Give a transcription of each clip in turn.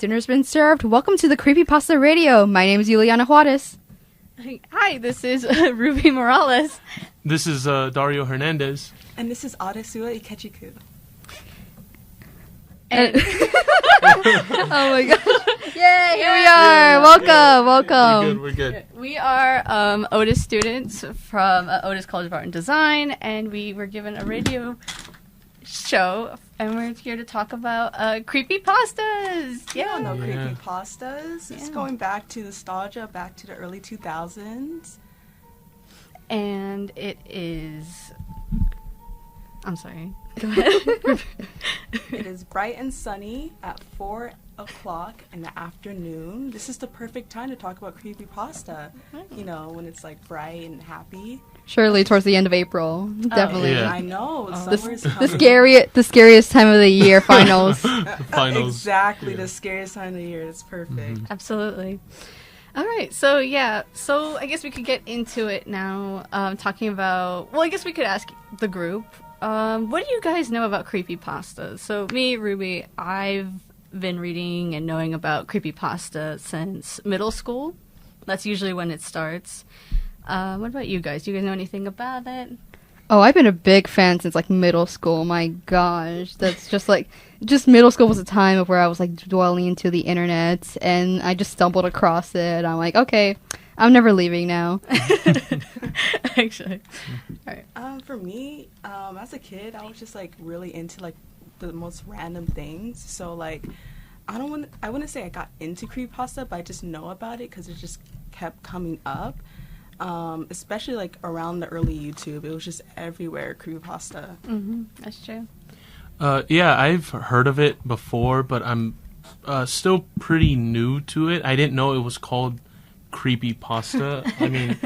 Dinner's been served. Welcome to the Creepypasta Radio. My name is Juliana Juarez. Hi, this is Ruby Morales. This is Dario Hernandez. And this is Otis Ikechiku. And oh my gosh. Yay, here we are. Welcome. We're good. We are Otis students from Otis College of Art and Design, and we were given a radio show, and we're here to talk about creepypastas. Yeah, no creepypastas. It's going back to nostalgia, back to the early 2000s. And it is... I'm sorry. Go ahead. It is bright and sunny at 4 o'clock in the afternoon. This is the perfect time to talk about creepypasta. You know, when it's like bright and happy. Surely towards the end of April. Definitely. Yeah. I know. The scariest time of the year, finals. Finals. Exactly, the scariest time of the year. It's perfect. Mm-hmm. Absolutely. All right, so I guess we could get into it now, talking about, well, I guess we could ask the group, what do you guys know about creepypastas? So me, Ruby, I've been reading and knowing about creepypasta since middle school. That's usually when it starts. What about you guys? Do you guys know anything about it? Oh, I've been a big fan since like middle school. My gosh, that's just middle school was a time of where I was like dwelling into the internet, and I just stumbled across it. I'm like, okay, I'm never leaving now. Actually, all right. For me, as a kid, I was just like really into like the most random things. So like, I wouldn't say I got into creepypasta, but I just know about it because it just kept coming up. Especially like around the early YouTube, it was just everywhere, creepypasta. Mm-hmm. That's true. Yeah, I've heard of it before, but I'm still pretty new to it. I didn't know it was called creepypasta. I mean,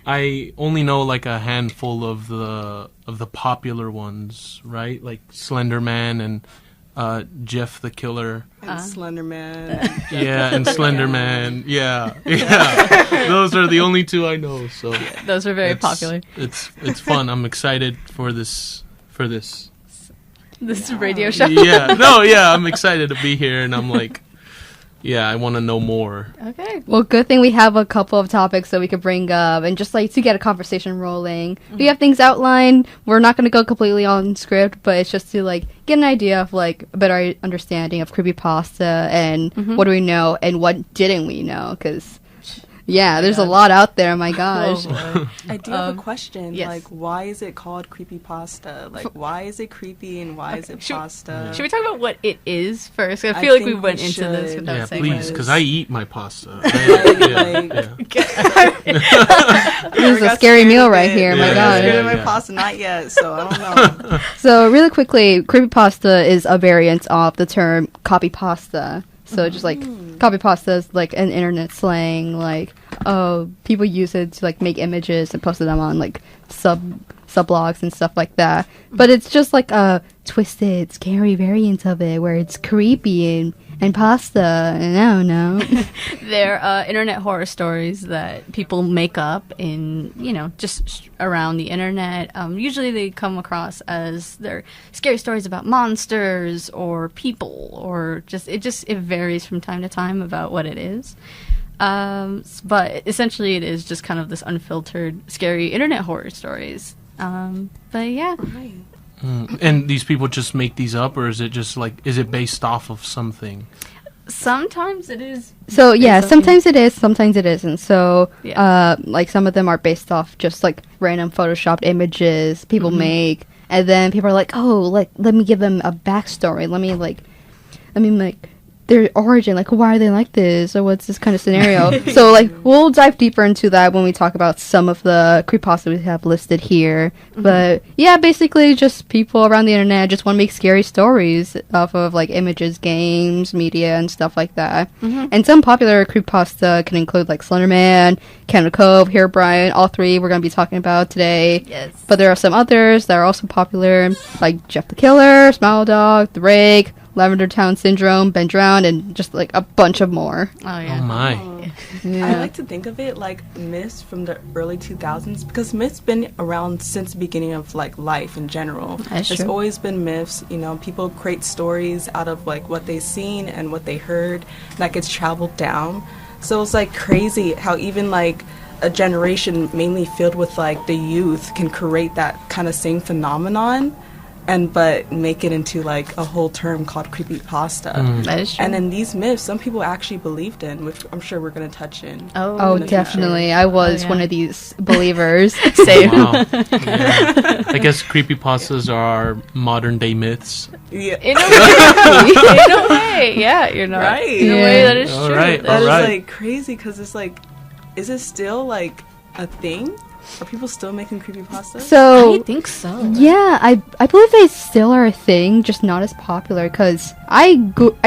I only know like a handful of the popular ones, right? Like Slender Man and Jeff the Killer. And Slender Man. Yeah, and Slender Man. Yeah. Those are the only two I know. So those are very popular. It's fun. I'm excited for this radio show. I'm excited to be here, and I'm like, I want to know more. Okay. Well, good thing we have a couple of topics that we could bring up, and just like to get a conversation rolling. Mm-hmm. We have things outlined. We're not going to go completely on script, but it's just to like get an idea of like a better understanding of creepypasta and what do we know and what didn't we know, because there's a lot out there. My gosh. I do have a question. Yes. Like, why is it called creepypasta? Like, why is it creepy and why is it pasta? Should we talk about what it is first? I feel like we went into this without saying please, because I eat my pasta. This is a scary meal right here. My God. I'm my pasta, not yet, so I don't know. So really quickly, creepypasta is a variant of the term copypasta. So just like copypasta is like an internet slang, like people use it to like make images and post them on like subblogs and stuff like that. But it's just like a twisted, scary variant of it where it's creepy and pasta, and I don't know. They're internet horror stories that people make up in, just around the internet. Usually they come across as they're scary stories about monsters or people, or it varies from time to time about what it is. But essentially it is just kind of this unfiltered, scary internet horror stories. But yeah. Right. And these people just make these up, or is it just like, is it based off of something? Sometimes it is. So yeah, sometimes it is, sometimes it isn't. So like some of them are based off just like random photoshopped images people make, and then people are like, oh, like let me give them a backstory. Let me their origin, like why are they like this, or what's this kind of scenario. So like we'll dive deeper into that when we talk about some of the creepypasta we have listed here. But yeah, basically just people around the internet just want to make scary stories off of like images, games, media, and stuff like that. And some popular creepypasta can include like Slenderman, Canada Cove, Herobrine, all three we're going to be talking about today. Yes. But there are some others that are also popular, like Jeff the Killer, Smile Dog, The Rake, Lavender Town Syndrome, Been Drowned, and just like a bunch of more. Oh yeah. Oh my. Yeah. I like to think of it like myths from the early 2000s because myths been around since the beginning of like life in general. That's There's true. always been myths. You know, people create stories out of like what they seen and what they heard that gets traveled down. So it's like crazy how even like a generation mainly filled with like the youth can create that kind of same phenomenon but make it into like a whole term called creepypasta. That is true. And then these myths some people actually believed in, which I'm sure we're going to touch in. Oh, in the definitely. future. I was yeah. one of these believers. Same. Wow. Yeah. I guess creepypastas are modern day myths. Yeah. In a way, yeah, you're not Right. In a way, Yeah. that is All true. right, That is Alright. like crazy because it's like, is it still like a thing? Are people still making creepypasta? So I think so. yeah, I believe they still are a thing, just not as popular. Cause I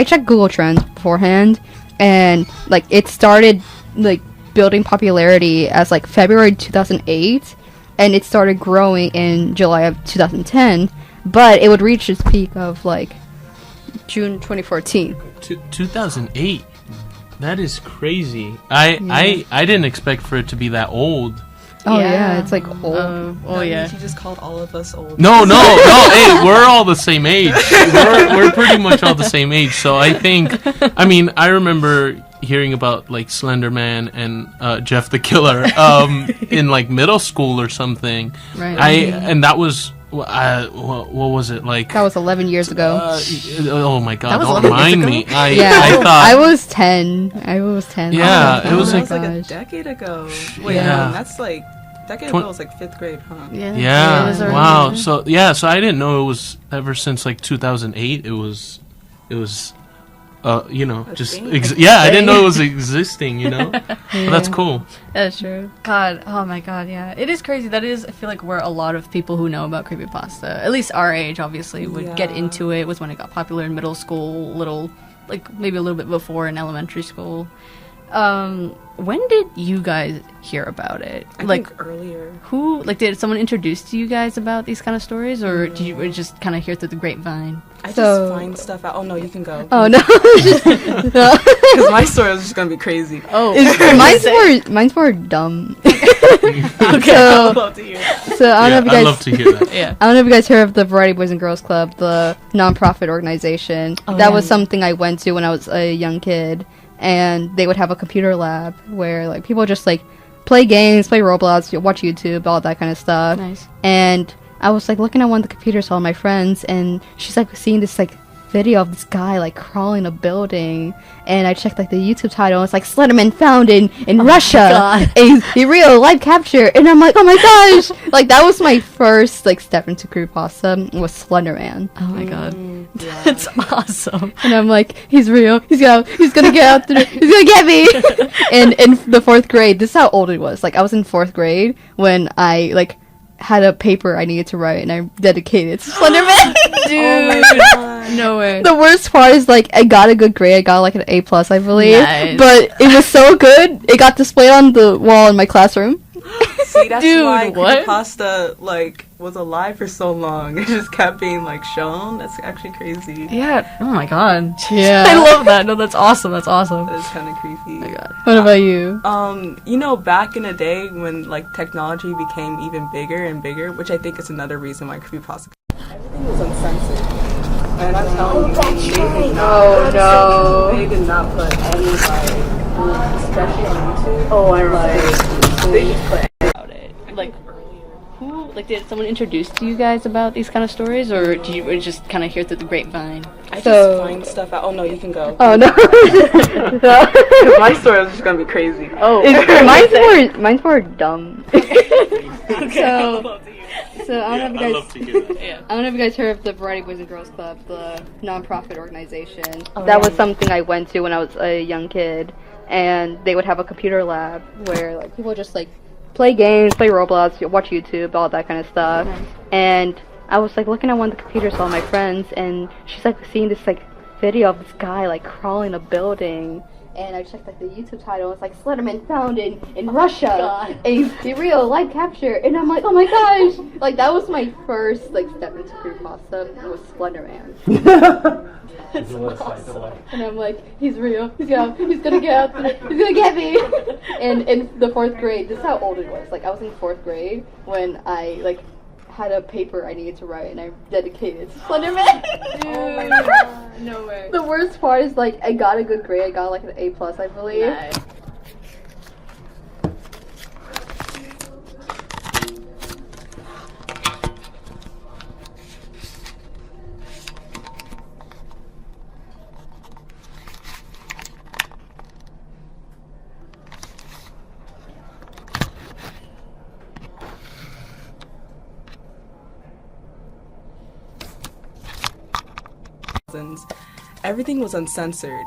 checked Google Trends beforehand, and like it started like building popularity as like February 2008, and it started growing in July of 2010. But it would reach its peak of like June 2014. 2008. That is crazy. I didn't expect for it to be that old. Oh Yeah. yeah, it's like old. Oh That yeah. means you just called all of us old. No. Hey, we're all the same age. We're pretty much all the same age. So I think, I mean, I remember hearing about like Slender Man and Jeff the Killer in like middle school or something. Right. And that was what was it like? That was 11 years ago. Oh my God! That was Don't 11 years remind ago? me. I Yeah, thought I was 10. I was 10. Yeah, Oh it was my like- That was like a gosh. decade ago. Wait, Yeah. no, that's like decade Twen- ago was like 5th grade, huh? Yeah. Yeah. it was already- Wow. So I didn't know it was ever since like 2008. It was, just thing? I didn't know it was existing. But that's cool. That's true. God, oh my God, yeah. It is crazy. That is, I feel like, where a lot of people who know about creepypasta, at least our age, obviously, would get Yeah. into it. Was when it got popular in middle school, maybe a little bit before in elementary school. When did you guys hear about it? I think earlier. Did someone introduce to you guys about these kind of stories, or did you just kind of hear through the grapevine? I So- just find stuff out. Oh no, you can go. Oh no. Because my story is just gonna be crazy. Oh, mine's more dumb. Okay, I would love to hear. So I don't know if you I'd guys love to hear that. yeah. I don't know if you guys heard of the Variety Boys and Girls Club, the non-profit organization. Oh, That yeah. was something I went to when I was a young kid, and they would have a computer lab where like people just like play games, play Roblox, watch YouTube, all that kind of stuff. Nice. And I was like looking at one of the computers with all my friends, and she's like seeing this like video of this guy like crawling a building, and I checked like the YouTube title, and it's like Slenderman found in Russia, God. a real live capture, and I'm like, oh my gosh, like that was my first like step into creepypasta was Slenderman, Oh my God. Yeah. That's awesome. and I'm like, he's real, he's gonna get out there, he's gonna get me. And in the 4th grade, this is how old it was. Like I was in 4th grade when I like had a paper I needed to write, and I dedicated it to Slenderman. Oh my god. No way. The worst part is like I got a good grade. I got like an A+, I believe. Nice. But it was so good, it got displayed on the wall in my classroom. See, that's Dude, why what? creepypasta like was alive for so long. It just kept being like shown. That's actually crazy. Yeah. Oh my God. Yeah. I love that. No, that's awesome. That's awesome. That is kind of creepy. Oh my God. What about you? Back in the day when like technology became even bigger and bigger, which I think is another reason why creepypasta. Everything was uncensored, and I'm telling you, they did not. no. They did not put any like, especially on YouTube. Oh, I remember. They just put About it. Did someone introduce to you guys about these kind of stories, or did you just kind of hear through the grapevine? I So- just find stuff out. Oh no, you can go. Oh no. My story is just gonna be crazy. Oh, mine's more dumb. So I don't know if you I'd guys love to hear that. yeah. I don't know if you guys heard of the Variety Boys and Girls Club, the non-profit organization. Oh, That yeah. was something I went to when I was a young kid, and they would have a computer lab where like people just like play games, play Roblox, watch YouTube, all that kind of stuff. Nice. And I was like looking at one of the computers with all my friends, and she's like seeing this like video of this guy like crawling a building, and I checked like the YouTube title. It's like Slenderman found in Russia, a real live capture, and I'm like, oh my gosh! Like that was my first like step into creepypasta. It was Slenderman. That's awesome. And I'm like, he's real. He's gonna get out. He's gonna get me. And in the 4th grade, this is how old it was. Like I was in 4th grade when I like had a paper I needed to write, and I dedicated to Slenderman. Oh my god, no way. The worst part is like I got a good grade. I got like an A+, I believe. Nice. Everything was uncensored,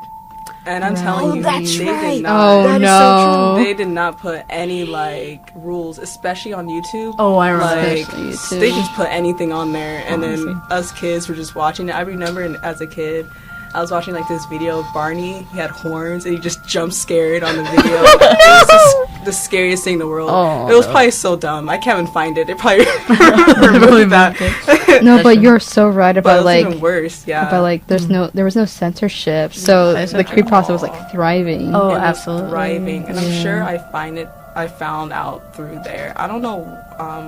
and I'm telling you, that's they right. did not. Oh no! They did not put any like rules, especially on YouTube. Oh, I remember. Like YouTube. they just put anything on there, and then us kids were just watching it. I remember as a kid, I was watching like this video of Barney. He had horns, and he just jumped scared on the video. It was just the scariest thing in the world. Oh, it was probably so dumb. I can't even find it. It probably removed that. No, but you're so right But it about was like even worse. Yeah. about like there was no censorship, so That's the so true. creepypasta was like thriving. Oh, It was absolutely. thriving, and I'm Yeah. sure I found out through there. I don't know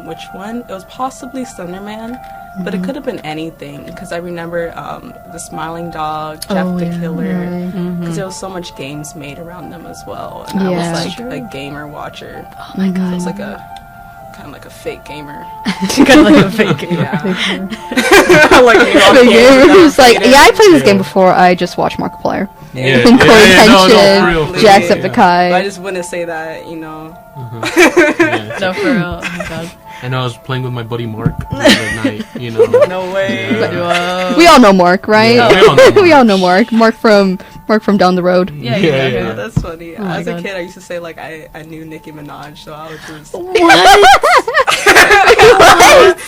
which one. It was possibly Slenderman, but it could have been anything, because I remember the Smiling Dog, Jeff the Killer, because there was so much games made around them as well, and I Yeah. was like a gamer watcher. Oh my god. I was like kind of like a fake gamer. Kind of like a fake game. Yeah. Like, it's like, yeah, I played this game Yeah. before. I just watched Markiplier. Yeah, And Corey no, Tension, for real, for Jacksepticeye. I just wouldn't say that, you know. Yeah. No, for real. Oh my god. I know I was playing with my buddy Mark the other night, you know. No way. Yeah. We all know Mark, right? Yeah, we all know Mark. We all know Mark. Mark from down the road. Yeah, Yeah, exactly. yeah. That's funny. my As a God. kid, I used to say like I knew Nicki Minaj, so I was just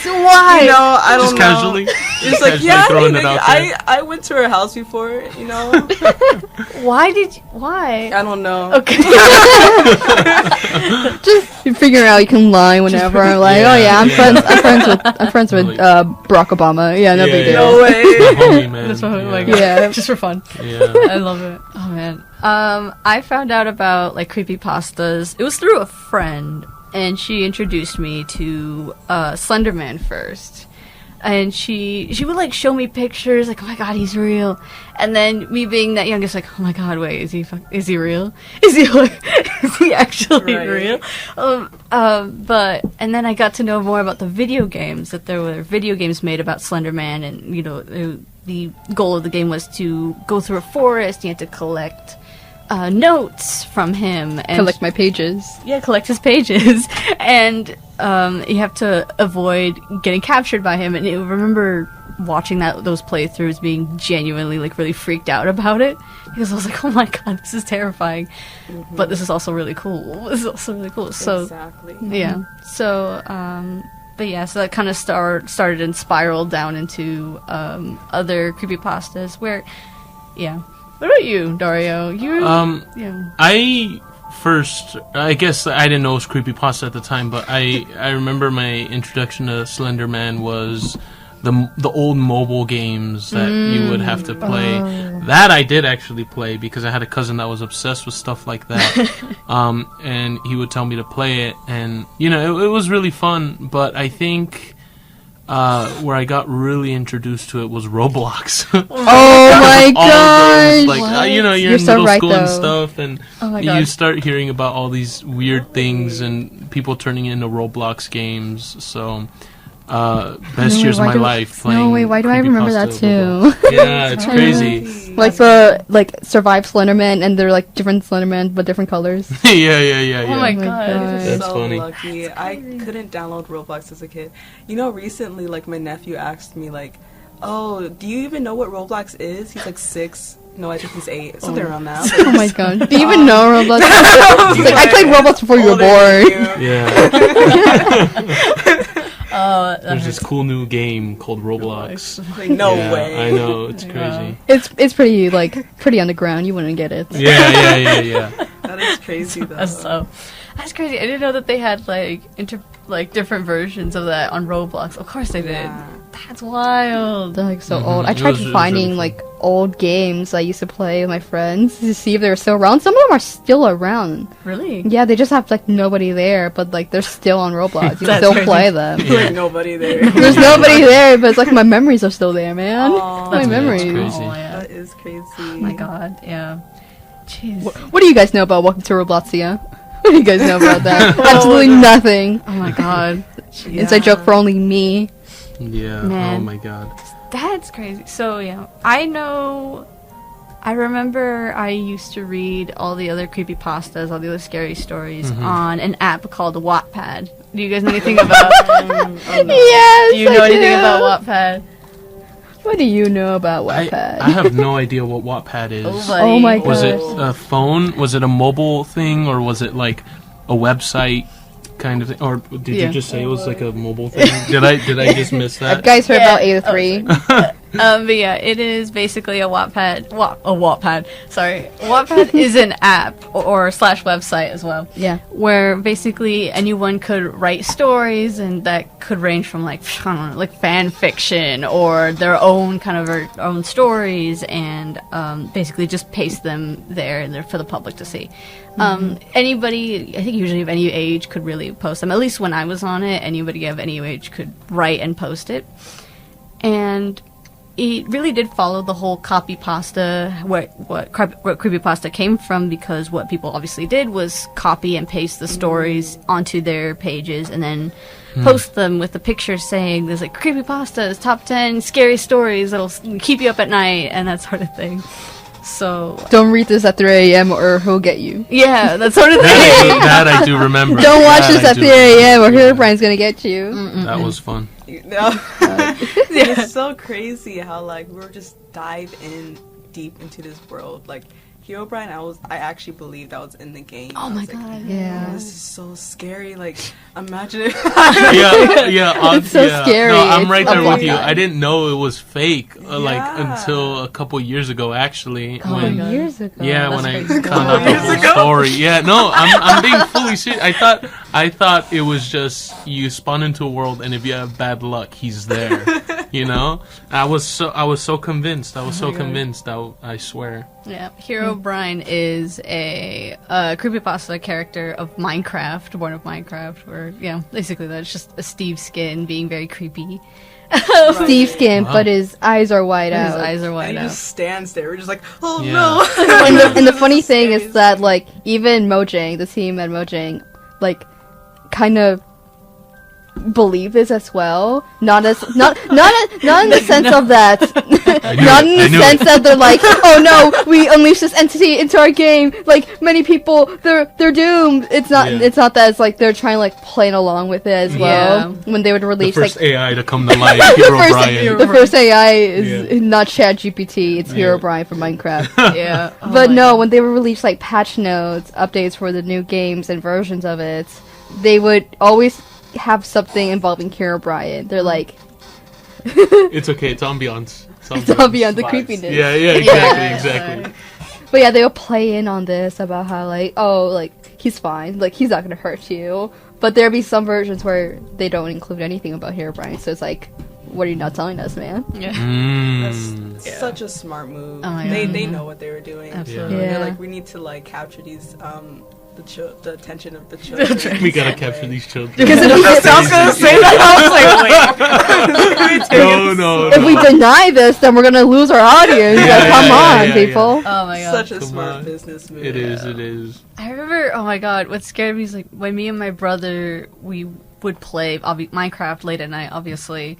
Why? you know, I don't Just know. casually. It's like, Casually yeah, throwing hey, it out Nicki, there. I went to her house before, you know. Why did you? Why? I don't know. Okay. Just you figure out you can lie whenever. Like, Yeah, oh yeah, I'm yeah. friends with Really. Barack Obama. Yeah, no Yeah, big yeah. deal. No way. The homie, man. That's what, like, Yeah. just for fun. Yeah. I love it. Oh man. I found out about like creepypastas. It was through a friend, and she introduced me to Slenderman first. And she would like show me pictures, like, oh my god, he's real. And then me being that young, it's like, oh my god, wait, is he real? Is he actually Right. real? But and then I got to know more about the video games, that there were video games made about Slenderman, and you know the goal of the game was to go through a forest. You had to collect notes from him and Collect my pages. collect his pages, and you have to avoid getting captured by him. And I remember watching those playthroughs, being genuinely like really freaked out about it, because I was like, oh my god, this is terrifying, but this is also really cool. This is also really cool. So Exactly. yeah, so but yeah, so that kind of started and spiraled down into other creepypastas where, yeah. What about you, Dario? Yeah. I guess I didn't know it was creepypasta at the time, but I remember my introduction to Slender Man was the old mobile games that you would have to play. That I did actually play, because I had a cousin that was obsessed with stuff like that. And he would tell me to play it, and you know, it was really fun, but I think where I got really introduced to it was Roblox. Oh my All of those, gosh! like you know, you're You're in so middle right, school and though. stuff, and Oh my you God. start hearing about all these weird things and people turning it into Roblox games. So, best No, years of why my do- life playing. No, wait, why do I remember that creepypasta too? Roblox. Yeah, it's crazy. Like Survive Slenderman, and they're like different Slenderman but different colors. yeah. Oh my my god. God. That's so funny. lucky. I couldn't download Roblox as a kid. You know, recently, like, my nephew asked me, like, oh, do you even know what Roblox is? He's, like, 6. No, I think he's 8. Something around that. Oh my god! Do you even know Roblox? He's like, I played Roblox before you were Older than born. you. Yeah. There's this cool new game called Roblox. Like, no Yeah, way. I know, it's crazy. It's pretty underground. You wouldn't get it. Yeah. That is crazy, though. That's crazy. I didn't know that they had different versions of that on Roblox. Of course they did. Yeah. That's wild. They're like so old. I tried It was finding really like old games I used to play with my friends to see if they were still around. Some of them are still around. Really? Yeah, they just have like nobody there, but like they're still on Roblox. You can That's still crazy. play them. Like, nobody there. There's nobody there, but it's like my memories are still there, man. Aw. My That's memories. crazy. Oh, yeah. That is crazy. Oh my god, yeah. Jeez. What do you guys know about Welcome to Robloxia? What do you guys know about that? Absolutely nothing. Oh my god. Yeah. Inside joke for only me. Yeah. Man. Oh my god. That's crazy. So, yeah. I remember I used to read all the other creepypastas, all the other scary stories on an app called Wattpad. Do you guys know anything about Yes, Do you know anything about Wattpad? What do you know about Wattpad? I have no idea what Wattpad is. Oh my Was it gosh. a phone? Was it a mobile thing, or was it like a website kind of thing? Or did Yeah. you just say it was like a mobile thing? Did I just miss that? Guys heard Yeah. about Ada 3. But yeah, it is basically a Wattpad. Wattpad. Sorry. Wattpad is an app or slash website as well. Yeah. Where basically anyone could write stories, and that could range from like, I don't know, like fan fiction or their own kind of their own stories, and basically just paste them there and they're for the public to see. Anybody, I think usually of any age could really post them. At least when I was on it, anybody of any age could write and post it. And it really did follow the whole copy pasta, what creepypasta came from, because what people obviously did was copy and paste the stories onto their pages and then post them with the pictures saying there's like creepypastas, top 10 scary stories that'll keep you up at night and that sort of thing. So Don't read this at 3 a.m. or he'll get you. yeah, that sort of thing. That I do remember. Don't watch That this I at do 3 a.m. or remember. Herobrine's gonna get you. That was fun. No. It's so crazy how like we're just dive in deep into this world. Like Herobrine, I actually believed I was in the game. Oh I my was like, god. Yeah. this is so scary. Like imagine if It's so scary. No, I'm It's right a there with you. bloodline. I didn't know it was fake like Yeah. until a couple years ago actually. Oh my when God. Years ago. Yeah, That's when I crazy. found out the Years whole ago? story. Yeah, no, I'm being fully serious. I thought it was just you spawn into a world, and if you have bad luck, he's there. You know, I was so convinced. I swear. Yeah, Herobrine is a creepypasta character of Minecraft, born of Minecraft, where, yeah, basically that's just a Steve skin being very creepy. Steve skin, Wow. but his eyes are wide His out. eyes are and wide he out. just stands there. We're just like, oh Yeah. no. And the funny thing is that like even Mojang, the team at Mojang, like kind of believe this as well. Not in the sense of that. Not in the sense that they're like, oh no, we unleashed this entity into our game. Like many people, they're doomed. It's not. Yeah. It's not that. It's like they're trying to like playing along with it as well. When they would The release first like. AI to come to life, Herobrine. The first AI is Yeah. not ChatGPT, it's Yeah. Herobrine from Minecraft. Yeah. Oh But my no, God. when they would release like patch notes, updates for the new games and versions of it, they would always have something involving Herobrine. They're like, It's okay. It's ambiance. it's all beyond the Vibes. creepiness. Yeah, Yeah. exactly. But yeah, they'll play in on this about how like, oh, like he's fine, like he's not gonna hurt you. But there'll be some versions where they don't include anything about Herobrine, so it's like, what are you not telling us, man? Yeah. Mm. That's such a smart move. Oh my They God. know what they were doing. Absolutely. Yeah. They're like, we need to like capture these the attention of the children. We gotta capture these children. Because if we, I was gonna say that. I was like, wait. No. if we deny this, then we're gonna lose our audience. Yeah, like, come yeah, on, yeah, people. Oh my god. Such a Come smart on. business move. It is. I remember, oh my god, what scared me is like when me and my brother, we would play Minecraft late at night, obviously,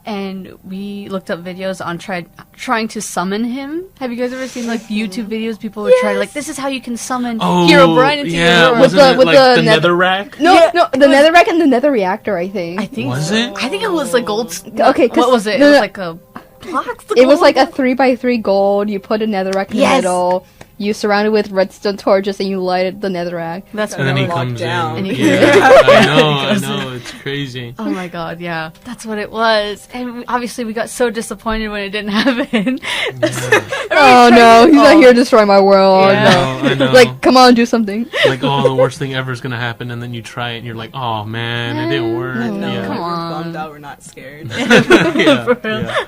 and we looked up videos on trying to summon him. Have you guys ever seen like YouTube videos? People would try like, this is how you can summon Oh, Herobrine into yeah. your world. Wasn't the- it with like the the net- netherrack? No, Yeah, no, the netherrack and the nether reactor, I think. I think Was so. it? I think it was like gold. Okay, 'cause- what was it? no, It was no. like a blocks. It was like a 3x3 gold. You put a netherrack in Yes. the middle. you surround it with redstone torches and you light the netherrack. That's And then he really comes down. in. And Yeah, I know, it's crazy. Oh my god, yeah. That's what it was. And obviously we got so disappointed when it didn't happen. Oh no, he's not here to destroy my world. Yeah. I know. Like, come on, do something. Like, oh, the worst thing ever is gonna happen, and then you try it, and you're like, oh man, it didn't work. No. No, Yeah. Come we're on. bummed out. We're not scared. yeah.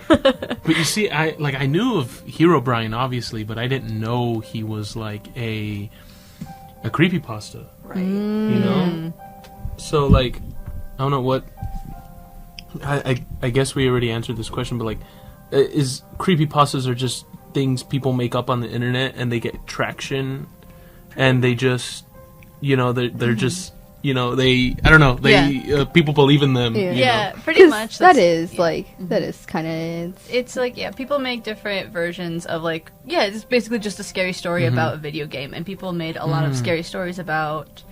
But you see, I knew of Hero Brian obviously, but I didn't know he was like a creepypasta. Right. You know? So like, I don't know what. I guess we already answered this question, but like, is creepypastas are just things people make up on the internet and they get traction, and they just, they're just. They, I don't know, people believe in them. Yeah. you Yeah, know? pretty much. That that's- is, like, that is kind of... It's like, yeah, people make different versions of, like, yeah, it's basically just a scary story about a video game. And people made a lot of scary stories about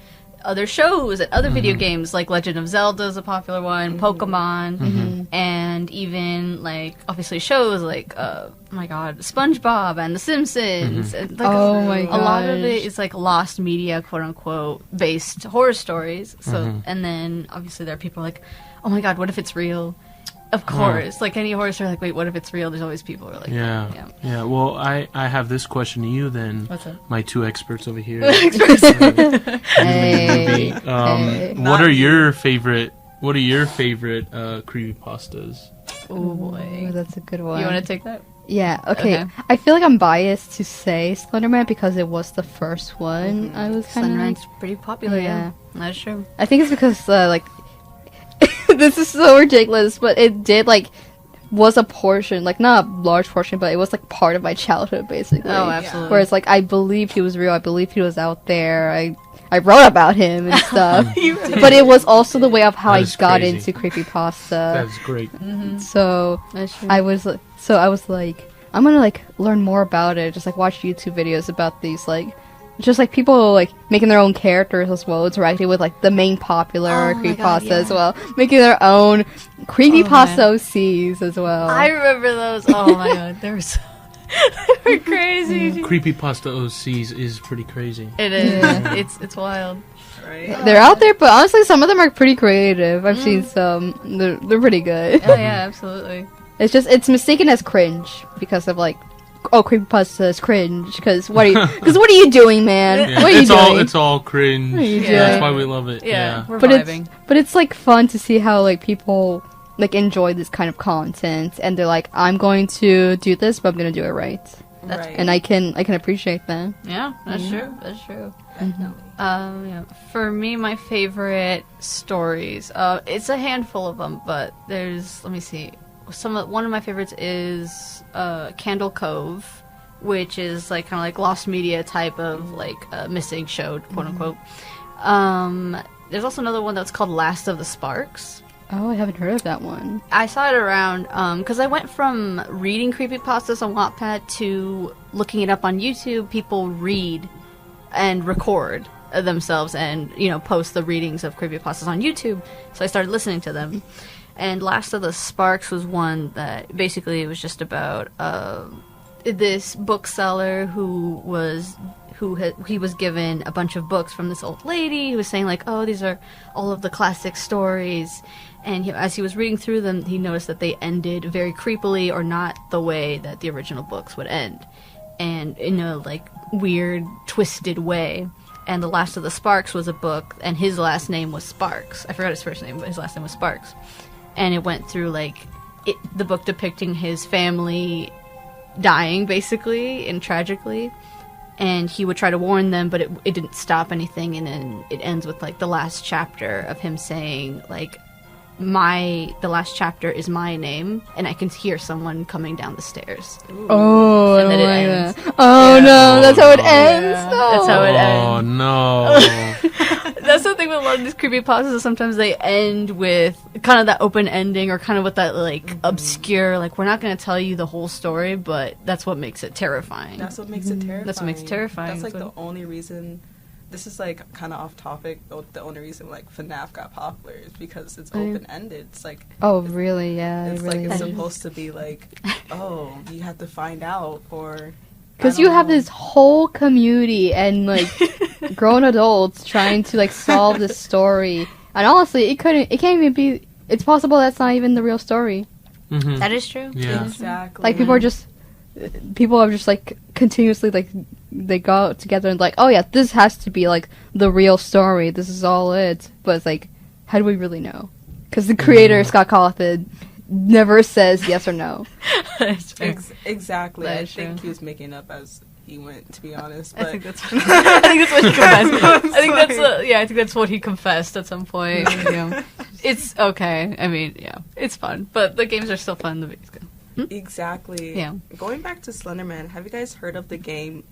other shows and other video games, like Legend of Zelda is a popular one, Pokemon, and even, like, obviously shows like, oh my god, SpongeBob and The Simpsons. And, like, Oh my a lot of gosh. it is, like, lost media, quote-unquote, based horror stories. So, and then, obviously, there are people like, oh my god, what if it's real? Of course. Like, any horror story, like, wait, what if it's real? There's always people who are like, Yeah. Well, I have this question to you then. What's that? My two experts over here. Hey. What are your favorite creepypastas? Oh boy. Ooh, that's a good one. You want to take that? Yeah, okay. Okay. I feel like I'm biased to say Slenderman because it was the first one I was kind of... Slenderman's pretty popular, Yeah. That's true. I think it's because, like... this is so ridiculous, but it did, like... was a portion, like, not a large portion, but it was, like, part of my childhood, basically. Oh, absolutely. Where it's like, I believed he was real, I believed he was out there, I wrote about him and stuff. But it was also the way of how That I is got crazy. into creepypasta. That's great. So That's true. I was like, I'm gonna like learn more about it. Just like watch YouTube videos about these, like, just like people like making their own characters as well, interacting with like the main popular Oh my creepypasta God, yeah. as well, making their own creepypasta OCs as well. I remember those. Oh my god, they were so... they were crazy. Creepypasta OCs is pretty crazy. It is. Yeah. It's wild. Right. They're out there, but honestly, some of them are pretty creative. I've seen some; they're pretty good. Oh yeah, absolutely. It's mistaken as cringe because of like, oh, creepypasta is cringe because what are you doing, man? Yeah, What are you doing? It's all cringe. What are you That's doing? why we love it. Yeah, we're but vibing. it's like fun to see how like people like enjoy this kind of content and they're like, I'm going to do this, but I'm gonna do it right, That's- Right. and I can appreciate that. Yeah, that's true. That's true. Definitely. Yeah. For me, my favorite stories. It's a handful of them, but there's. Let me see. One of my favorites is Candle Cove, which is like kind of like lost media type of like missing show, quote unquote. There's also another one that's called Last of the Sparks. Oh, I haven't heard of that one. I saw it around because I went from reading creepypastas on Wattpad to looking it up on YouTube. People read and record themselves and, post the readings of creepypastas on YouTube. So I started listening to them. And Last of the Sparks was one that basically it was just about this bookseller he was given a bunch of books from this old lady who was saying like, oh, these are all of the classic stories. And as he was reading through them, he noticed that they ended very creepily or not the way that the original books would end. And in a like weird, twisted way. And The Last of the Sparks was a book, and his last name was Sparks. I forgot his first name, but his last name was Sparks. And it went through like the book depicting his family dying basically and tragically. And he would try to warn them, but it didn't stop anything. And then it ends with like the last chapter of him saying like, the last chapter is my name, and I can hear someone coming down the stairs. Oh, And then it I like ends. that. Oh Yeah. no, that's how it Oh, no. ends. That's how it Oh ends. no. That's the thing with a lot of these creepypastas. Sometimes they end with kind of that open ending, or kind of with that like obscure, like we're not going to tell you the whole story, but that's what makes it terrifying. That's what makes it terrifying. That's what makes it terrifying. That's like That's the only reason. This is like kind of off topic. But the only reason like FNAF got popular is because it's open ended. It's like Oh, really? Yeah, it's it really like it's is. supposed to be like, oh, you have to find out, or Because you have this whole community and, like, grown adults trying to, like, solve this story. And honestly, it can't even be, it's possible that's not even the real story. Mm-hmm. That is true. Yeah. Exactly. Like, people are just, like, continuously, like, they go together and, like, oh yeah, this has to be, like, the real story. This is all it. But it's like, how do we really know? Because the creator, Scott Cawthon, never says yes or no. Exactly. That I is think true. he was making up as he went, to be honest. But I think that's I think that's what he confessed. I think that's what he confessed at some point. You know. It's okay. I mean, yeah, it's fun, but the games are still fun. The video's good. Exactly. Yeah. Going back to Slenderman, have you guys heard of the game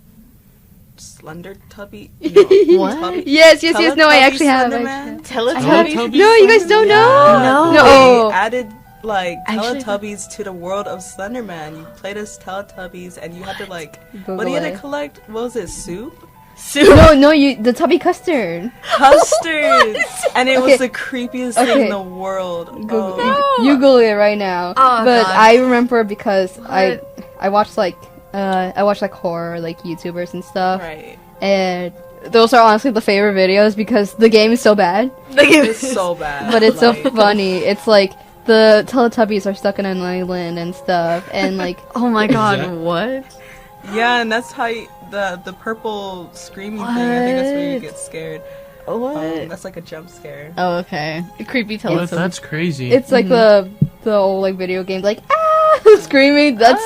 Slender Tubby? What? Yes. No, I actually have. Teletubbies? No, you guys don't know? No. They added like Actually- Teletubbies to the world of Slenderman. You played as Teletubbies and you had to like, Google what do you had it. to collect? What was it? Soup? No, the Tubby Custard. Custard! And it Okay. was the creepiest thing in the world. Google, Oh. you Google it right now. Oh, but God. I remember because I What? watched like horror like YouTubers and stuff, Right. and those are honestly the favorite videos because the game is so bad, It's so bad. but it's like, so funny. It's like the Teletubbies are stuck in an island and stuff, and like Oh my god, Exact- what? Yeah, and that's how the purple screaming thing, I think that's where you get scared. What? That's like a jump scare. Oh, okay. Creepy What? Teletubbies. That's crazy. it's like the old like video games like screaming. That's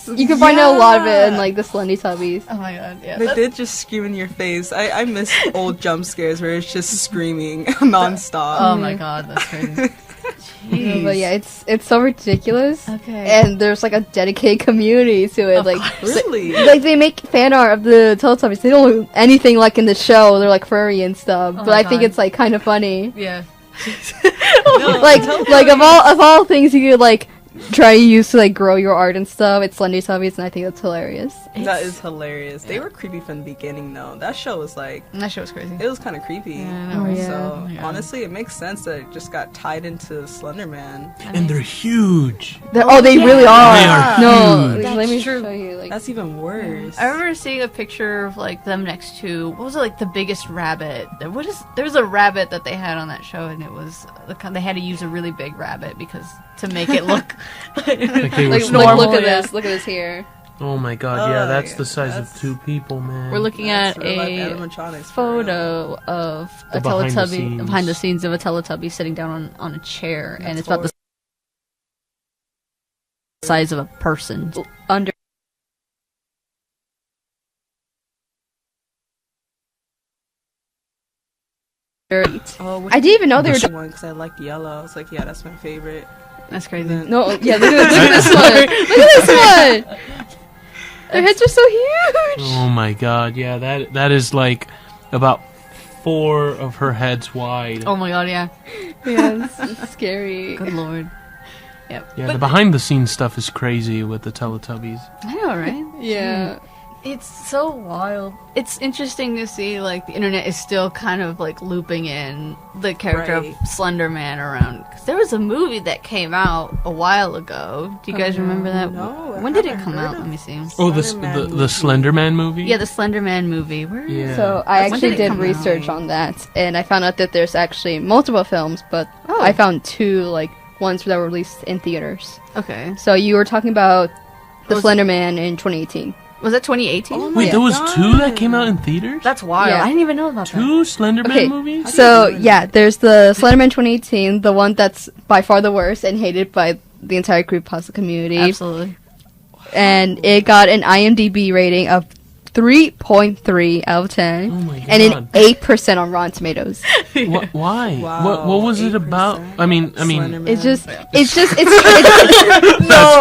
you can find out a lot of it in like the Slendy Tubbies. Oh my god, yeah. They did just scream in your face. I miss old jump scares where it's just screaming nonstop. Oh my god, that's crazy. Jeez. But yeah, it's so ridiculous. Okay. And there's like a dedicated community to it. Of Like, course. Really? like they make fan art of the Teletubbies. They don't look anything like in the show. They're like furry and stuff. Oh but my I think God. it's like kind of funny. Yeah. No, Like of all things you could like try to use to like grow your art and stuff, it's Slendy Tubbies, and I think that's hilarious. That is hilarious. They were creepy from the beginning, though. That show was like, That shit was crazy. it was kind of creepy. Yeah, I know, Oh, right? yeah. So Oh my God. honestly, it makes sense that it just got tied into Slenderman. and they're huge. They really are. They are No, huge. let me That's true. show you. Like, That's even worse. I remember seeing a picture of like them next to what was it, like the biggest rabbit. There was a rabbit that they had on that show, and it was they had to use a really big rabbit because to make it look Like they were like small. look at yeah. this. Look at this here. Oh my god, yeah, Oh, that's yeah, the size that's- of two people, man. We're looking That's at real life a animatronics for real. photo of The a behind the Teletubby scenes. behind the scenes of a Teletubby sitting down on a chair, and That's it's about the size of a person. Under. Oh, I didn't even know they were. one because I liked yellow. I was like, yeah, that's my favorite. That's crazy. Then- No, yeah, look at this one. Look at this one. Their heads are so huge. Oh my god, yeah, that is like about 4 of her heads wide. Oh my god, yeah. Yeah, it's scary. Good lord. Yep. Yeah, But the behind the scenes stuff is crazy with the Teletubbies. I know, right? Yeah. It's so wild. It's interesting to see, like, the internet is still kind of, like, looping in the character Right. of Slender Man around. 'Cause there was a movie that came out a while ago. Do you guys remember that? no, I When did it haven't come heard out? of Let me see. Oh, the Slenderman the movie. Slender Man movie? Yeah, the Slender Man movie. Where is Yeah. So I When actually did it did come research out? on that, and I found out that there's actually multiple films, but Oh. I found 2 like ones that were released in theaters. Okay. So you were talking about the Was- Slender Man in 2018. Was that 2018? Oh my Wait, there was God. 2 that came out in theaters? That's wild. Yeah. I didn't even know about 2 Slender Man Okay, movies? so yeah, there's the Slenderman 2018, the one that's by far the worst and hated by the entire creepypasta community, that. Absolutely. and it got an IMDb rating of 3.3 out of 10, Oh my and an God. 8% on Rotten Tomatoes. Why? Wow, What was it 8%? about? I mean, Slenderman. It's just, That's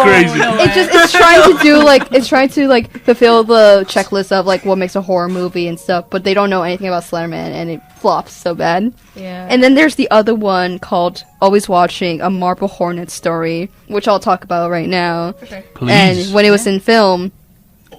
crazy. it's trying to like fulfill the checklist of like what makes a horror movie and stuff, but they don't know anything about Slenderman, and it flops so bad. Yeah. And then there's the other one called Always Watching, a Marble Hornet story, which I'll talk about right now. Please. And when it was in film,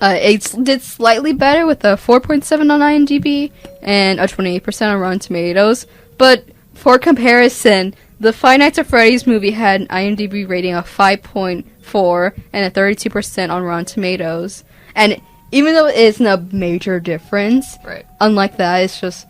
it did slightly better with a 4.7 on IMDb and a 28% on Rotten Tomatoes. But for comparison, the Five Nights at Freddy's movie had an IMDb rating of 5.4 and a 32% on Rotten Tomatoes. And even though it isn't a major difference, Right. unlike that, it's just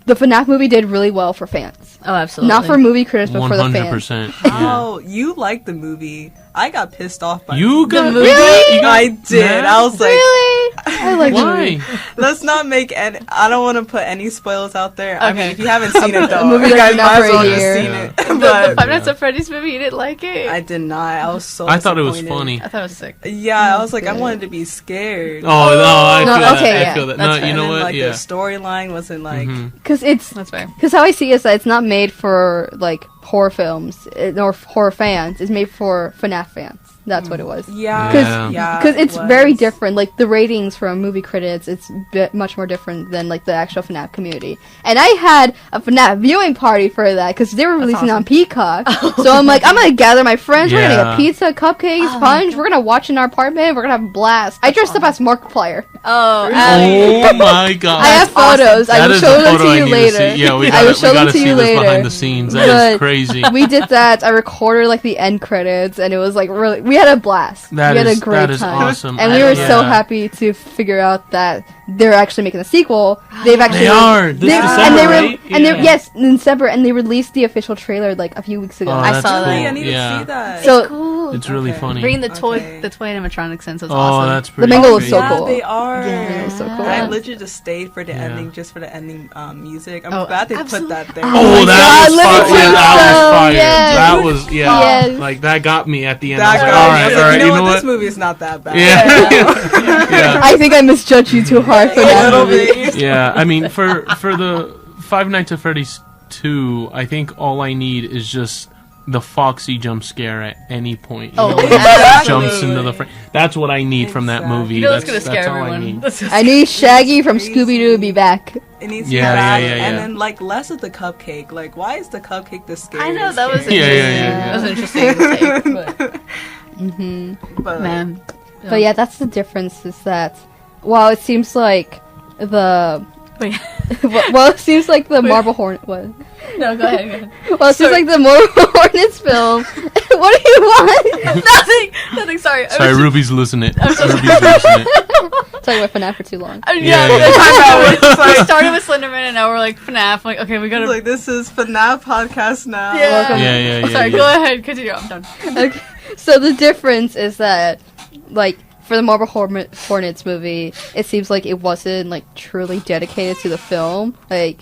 the FNAF movie did really well for fans. Oh, absolutely. Not for movie critics, but for the fans. 100%. How you like the movie? I got pissed off by You got movie? I did. mad? I was like, Really? I like the Why? movie. let's not make any. I don't want to put any spoilers out there. I mean, Okay. if you haven't seen it though, The movie you guys doesn't out might for as a well just year. seen Yeah. it. The But Five Nights at Freddy's movie, you didn't like it? I did not. I was so. I thought it was disappointed. funny. I thought it was sick. Yeah, I was like, I Good. wanted to be scared. Oh, no, I No, feel that. okay, I yeah. feel that. That's No, fair. you know And then, what? like Yeah. the storyline wasn't like. Mhm. Because it's That's fair. because how I see it is that it's not made for like horror films or horror fans. It's made for FNAF fans. That's what it was. Yeah, Cause- yeah, Because it's it very was. different. Like the ratings from movie critics, it's much more different than like the actual FNAF community. And I had a FNAF viewing party for that because they were releasing awesome. on Peacock. So I'm like, I'm gonna gather my friends. We're gonna Yeah. get pizza, cupcakes, punch. We're gonna watch in our apartment. We're gonna have a blast. I dressed up as Markiplier. Oh, Oh my god. I have photos. I That will is show a them photo to I you need later. to see. Yeah, we I gotta, will show we them gotta to see you this later. behind the scenes. That is But crazy. We did that. I recorded like the end credits, and it was like really. We had a blast. That we had is- a great that is time, awesome. and we were so Yeah. happy to figure out that they're actually making a sequel. They've actually They are. This they- December, and they were right? and they Yeah. yes in December, and they released the official trailer like a few weeks ago. Oh, I that's saw that. cool. Hey, I need Yeah. to see that. So cool. It's really Okay. funny. Bringing the Okay. toy animatronics in, so it's Oh, awesome. that's pretty mango was crazy. so yeah, cool. they are. Yeah, it was so cool. I literally just stayed for the Yeah. ending, just for the ending music. I'm Oh, glad they absolutely. put that there. Oh Oh, my that God, was let me fire. tell Yeah, you that was so. fire. Yes. That was, yeah. Yes. Like, that got me at the end. I That was like, guy, all I right, was all like, right. you know You know what? what? This movie is not that bad. Yeah. yeah. I think I misjudged you too hard for A that little movie. bit. Yeah, I mean, for the Five Nights at Freddy's 2, I think all I need is just the Foxy jump scare at any point. You Oh, know, when exactly. he jumps into the frame. That's what I need from that Exactly. movie. You know that's that's gonna scare all I everyone. need. That's just- I need Shaggy from Crazy. Scooby Doo to be back. It needs Yeah, to be yeah, that. yeah, And yeah. then like less of the cupcake. Like, why is the cupcake the scariest? I know that was Yeah, interesting. yeah, yeah, That was interesting take, but But man. But yeah, that's the difference. Is that while it seems like the Wait. well, it seems like the Marble Hornet was. No, go ahead. Go ahead. Well, it seems like the Marble Hornets film. What do you want? nothing. Nothing. Sorry. I Sorry, was Ruby's losing it. I'm so Ruby's losing it. Talking about FNAF for too long. yeah, Yeah, the yeah. time out. It's like- We started with Slenderman, and now we're like FNAF. Like, okay, we gotta. like, this is FNAF podcast now. yeah. Welcome. Yeah, yeah, Oh, yeah. sorry. yeah. Go ahead. Continue. I'm done. Okay, so the difference is that, like, for the Marble Hornets movie, it seems like it wasn't like truly dedicated to the film. Like,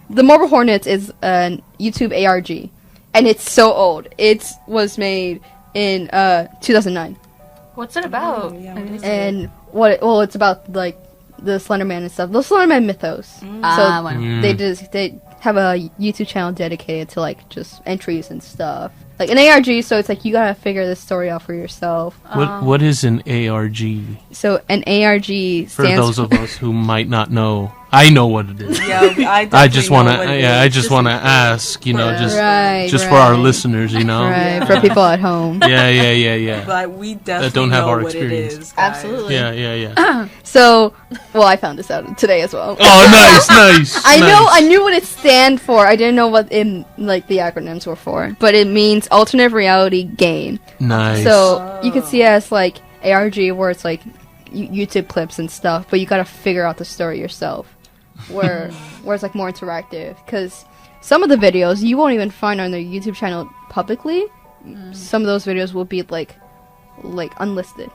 the Marble Hornets is an YouTube ARG, and it's so old. It was made in 2009, What's it about? yeah, what is it? and it's about like the Slenderman and stuff. The Slenderman mythos. Ah, So bueno. they have a YouTube channel dedicated to like just entries and stuff. Like an ARG, so it's like you gotta figure this story out for yourself. What is an ARG? So an ARG For stands those of us who might not know, I know what it is. Yeah, I I just want wanna, I just wanna ask, you know, Right, just for our right. listeners, you know. right for people at home. Yeah. But we definitely don't have know our what experience. it is. Guys. Absolutely. Yeah. So, well, I found this out today as well. Oh, nice. I knew what it stand for. I didn't know what the acronyms were for, but it means alternate reality game. Nice. So you can see it as like ARG, where it's like YouTube clips and stuff, but you gotta figure out the story yourself. Where it's like more interactive, because some of the videos you won't even find on their YouTube channel publicly. Some of those videos will be like unlisted.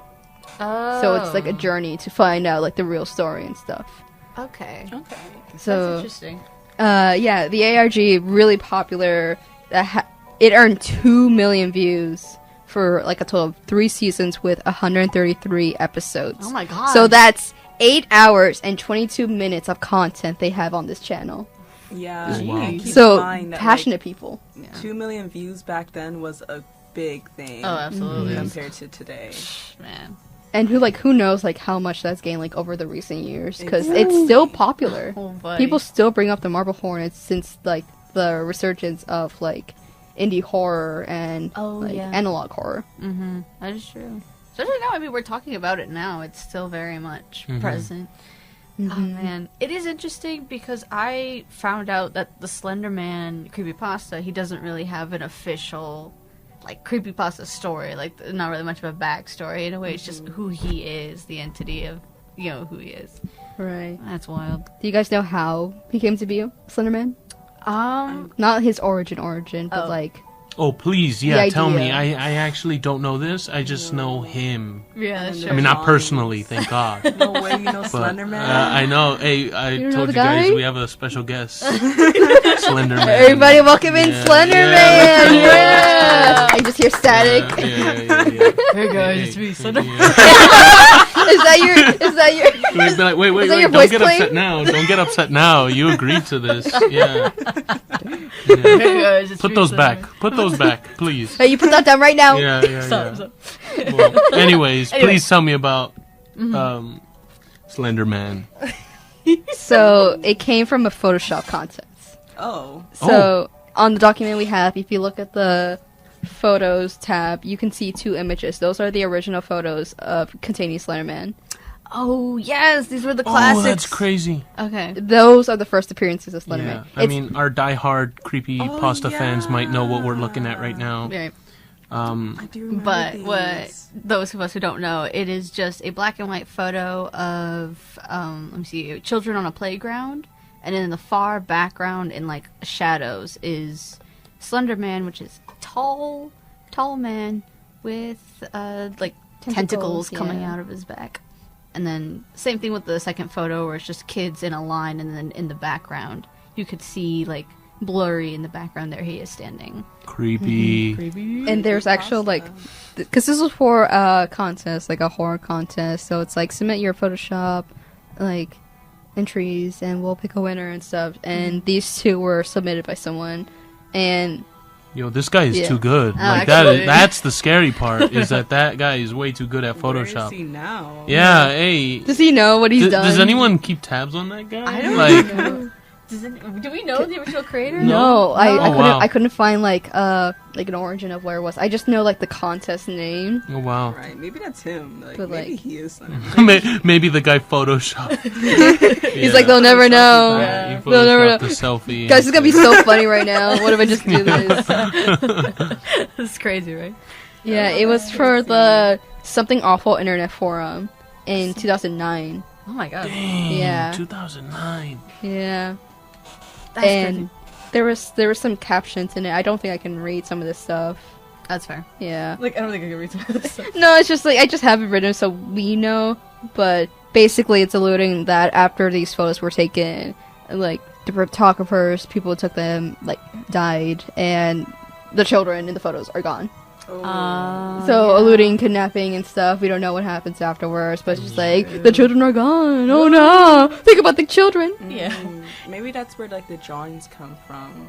So it's like a journey to find out like the real story and stuff. Okay. Okay. So That's interesting. yeah, the ARG really popular. It earned 2 million views for like a total of 3 seasons with 133 episodes. Oh my god. So that's 8 hours and 22 minutes of content they have on this channel. Yeah. Wow. and keep in So mind that, passionate people. Like, 2 million views back then was a big thing. Oh, absolutely. Compared to today. Man. And who knows like how much that's gained like over the recent years, because it's still popular. Oh, buddy. People still bring up the Marble Hornets since like the resurgence of like indie horror and like yeah. analog horror. Mm-hmm. That is true. Especially now, I mean, we're talking about it now. It's still very much present. Oh, man. It is interesting because I found out that the Slender Man creepypasta, he doesn't really have an official, like, creepypasta story. Like, not really much of a backstory. In a way, it's just who he is, the entity of who he is. Right. That's wild. Do you guys know how he came to be Slenderman? Not his origin, but Oh. like... Oh, please, yeah, tell me. idea. I actually don't know this. I just know him. Yeah, that's And true. I mean, not Drawings. personally, thank God. No way, you know But, Slender Man. I know. Hey, I You don't know told the you guys guy? we have a special guest, Slender Man. Everybody welcome in Yeah, Slenderman! yeah. Yeah! I just hear static. Yeah. Hey guys, it's me, Slender. Is that your... We'd be like, wait, Is that your don't voice get playing? upset now. Don't get upset now. You agreed to this. Yeah. Hey guys, it's Put me, those Slender. back. Put those back, please. Hey, you put that down right now. Yeah. Stop. Well, anyways, Anyway. please tell me about Slender Man. So, it came from a Photoshop contest. Oh. So, on the document we have, if you look at the photos tab, you can see 2 images. Those are the original photos of containing Slenderman. Oh yes, these were the classics. Oh, that's crazy. Okay. Those are the first appearances of Slenderman. Yeah. I mean, our diehard creepy pasta fans might know what we're looking at right now. Right. I do remember But these. what those of us who don't know, it is just a black and white photo of let me see, children on a playground, and in the far background in like shadows is Slender Man, which is tall man with like tentacles coming yeah. out of his back. And then same thing with the second photo where it's just kids in a line, and then in the background you could see like blurry in the background there he is standing. Creepy. And there's actual, like, because this was for a contest, like a horror contest, so it's like submit your Photoshop, like, entries, and we'll pick a winner and stuff. And these 2 were submitted by someone, and Yo, this guy is Yeah. too good. Like Actually. that's the scary part is that guy is way too good at Where is Photoshop. he now? Yeah, hey. does he know what he's done? Does anyone keep tabs on that guy? I don't like, know. Do we know the original creator? No, I Oh, couldn't. wow. I couldn't find like an origin of where it was. I just know like the contest name. oh wow. Right, maybe that's him. Like, But, maybe like- he is Slender Man. Maybe the guy photoshopped. He's like, they'll never know. Yeah, he They'll never know. photoshopped the selfie. Guys, it's gonna be so funny right now. What if I just do this? It's crazy, right? Yeah, it was for the Something Awful Internet Forum in 2009. Oh my god. Dang, Yeah. 2009. Yeah, That's and crazy. there was some captions in it. I don't think I can read some of this stuff. That's fair. Yeah. Like, I don't think I can read some of this stuff. No, it's just like I just have it written so we know. But basically, it's alluding that after these photos were taken, like the photographers, people who took them, like died, and the children in the photos are gone. Oh. So alluding kidnapping and stuff. We don't know what happens afterwards, but it's just like the children are gone. Oh no! Think about the children. Yeah. Maybe that's where like the drawings come from.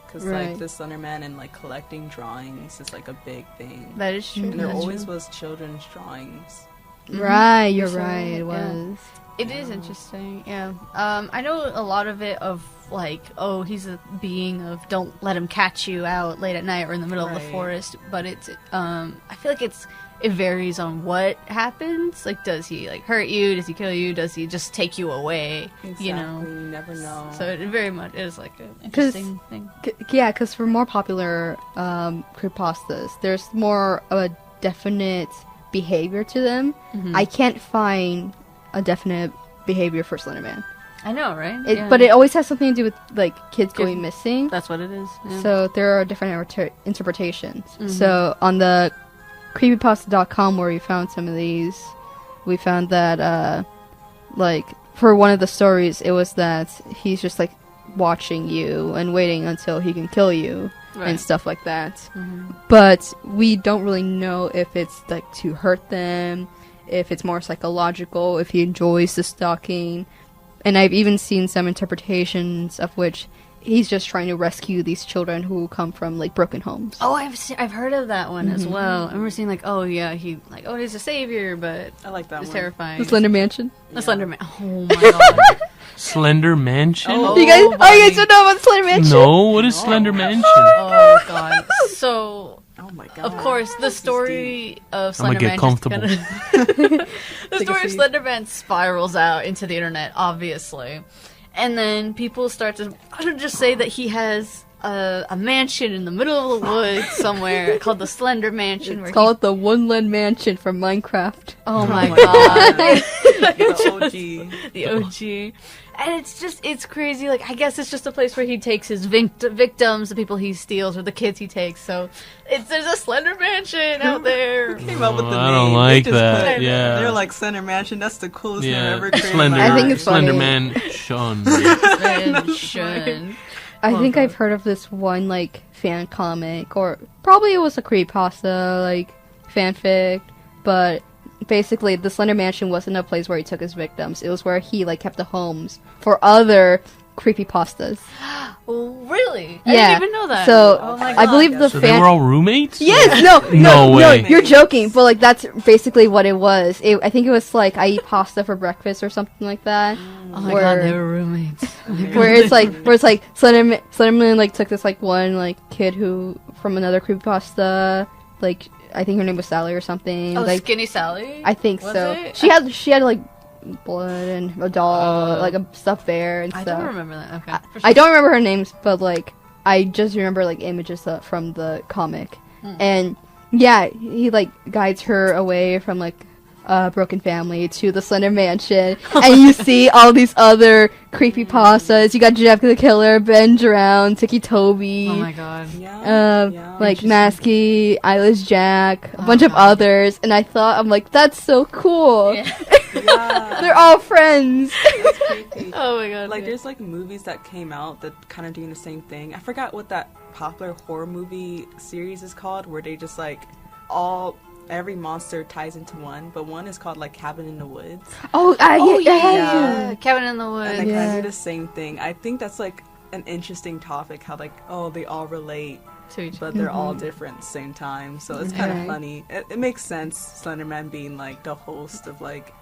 Because Right. like the Slender Man and like collecting drawings is like a big thing. That is true. And there That's always true. was children's drawings. Right, you're So, right. It yeah. was. It is interesting, yeah. I know a lot of it of, like, oh, he's a being of don't let him catch you out late at night or in the middle of the Right. forest, but it's, I feel like it varies on what happens. Like, does he, like, hurt you? Does he kill you? Does he just take you away? Exactly. You know? You never know. So it very much is, like, an interesting thing. Yeah, because for more popular creepypastas, there's more of a definite behavior to them. Mhm. I can't find a definite behavior for Slenderman. I know, right? Yeah. But it always has something to do with like kids Kids- going missing. That's what it is. Yeah. So there are different interpretations. Mhm. So on the creepypasta.com where we found some of these, we found that like for one of the stories it was that he's just like watching you and waiting until he can kill you Right. and stuff like that. Mhm. But we don't really know if it's like to hurt them, if it's more psychological, if he enjoys the stalking. And I've even seen some interpretations of which he's just trying to rescue these children who come from like broken homes. Oh, I've heard of that one as well. I remember seeing like, oh yeah, he's a savior, but I like that it's one. terrifying. The Slender Mansion. The Slender Man. Oh my god. Slender Mansion? Oh. You guys, you buddy. don't know about the Slender Mansion? No, what is Slender Mansion? Oh god. So Oh my god. of course the story of I'ma Slender get Man comfortable. the Take a story of seat. Slender Man spirals out into the internet, obviously. And then people start to just say that he has a mansion in the middle of the woods somewhere called the Slender Mansion. It's called the Woodland Mansion from Minecraft. Oh my god. The OG. The OG. And it's crazy. Like, I guess it's just a place where he takes his victims, the people he steals, or the kids he takes. So there's a Slender Mansion out there. Who came up with the name? I don't like They just that. put it- Yeah. They're like Slender Mansion. That's the coolest name Yeah, ever created. Slender. I think it's funny. Slenderman Shun. Mansion. I think I've heard of this one, like, fan comic, or probably it was a creepypasta, like, fanfic, but basically the Slender Mansion wasn't a place where he took his victims. It was where he, like, kept the homes for other creepypastas. Really? Yeah. I didn't even know that. So, oh my I God. believe the So fan... they were all roommates? Yes, No no, way. you're joking, but, like, that's basically what it was. I think it was, like, I eat pasta for breakfast or something like that. Oh my where- god, they were roommates. where it's like Slenderman like took this like one like kid who from another creepypasta, like I think her name was Sally or something. Oh, like Skinny Sally? I think Was so. it? She had like blood and a doll, like a stuffed bear and I stuff. don't remember that. Okay. For I don't remember her names, but like I just remember like images from the comic, and yeah, he like guides her away from like a broken family to the Slender Mansion, and you see all these other creepypastas. You got Jeff the Killer, Ben Drown, Tiki Toby, Oh my god. Yeah. like Masky, Eyeless Jack, a bunch of others, and I'm like, that's so cool. Yeah. Yeah. They're all friends. That's creepy. Oh my god. Like, there's like movies that came out that kind of doing the same thing. I forgot what that popular horror movie series is called, where they just like every monster ties into one, but one is called like Cabin in the Woods, yeah. Cabin in the and Woods. they kind Yeah. of do the same thing. I think that's like an interesting topic, how like they all relate, To each but they're all different at the same time. So it's kind of funny. It makes sense, Slenderman being like the host of like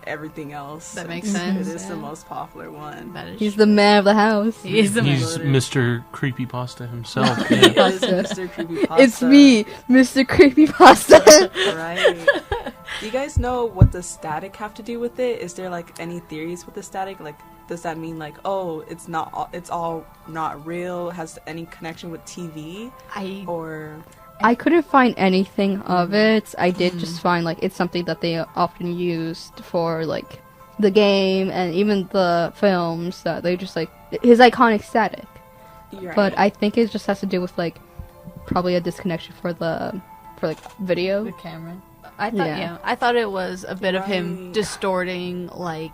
everything else. That makes since sense, It is the yeah. most popular one. That is He's the man of the house. He is the He's man. Mr. Creepypasta himself. It Yeah. is Mr. Creepypasta. It's me, Mr. Creepypasta. Right. Do you guys know what the static have to do with it? Is there like any theories with the static? Like, does that mean like, oh, it's all not real? Has any connection with TV? Or I couldn't find anything of it. I did just find like it's something that they often used for like the game and even the films that they just like his iconic static. you're But right. I think it just has to do with like probably a disconnection for like video. The camera. I thought Yeah. I thought it was a bit of him Right. distorting like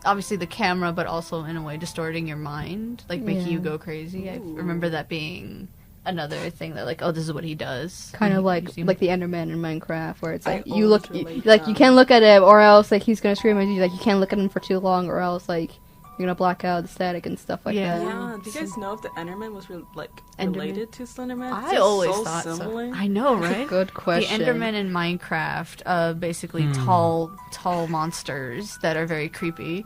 obviously the camera, but also in a way distorting your mind, like making you Yeah. go crazy. I Ooh. remember that being another thing that like, oh, this is what he does. Kind of You like see- the Enderman in Minecraft, where it's I like you look, always relate like that. you can't look at it, or else like he's gonna scream at you. Like you can't look at him for too long, or else like you're gonna black out the static and stuff like Yeah. that. Yeah. Do you guys know if the Enderman was Enderman? related to Slenderman? I always so thought similar. so. I know, right? Good question. The Endermen in Minecraft, basically tall monsters that are very creepy.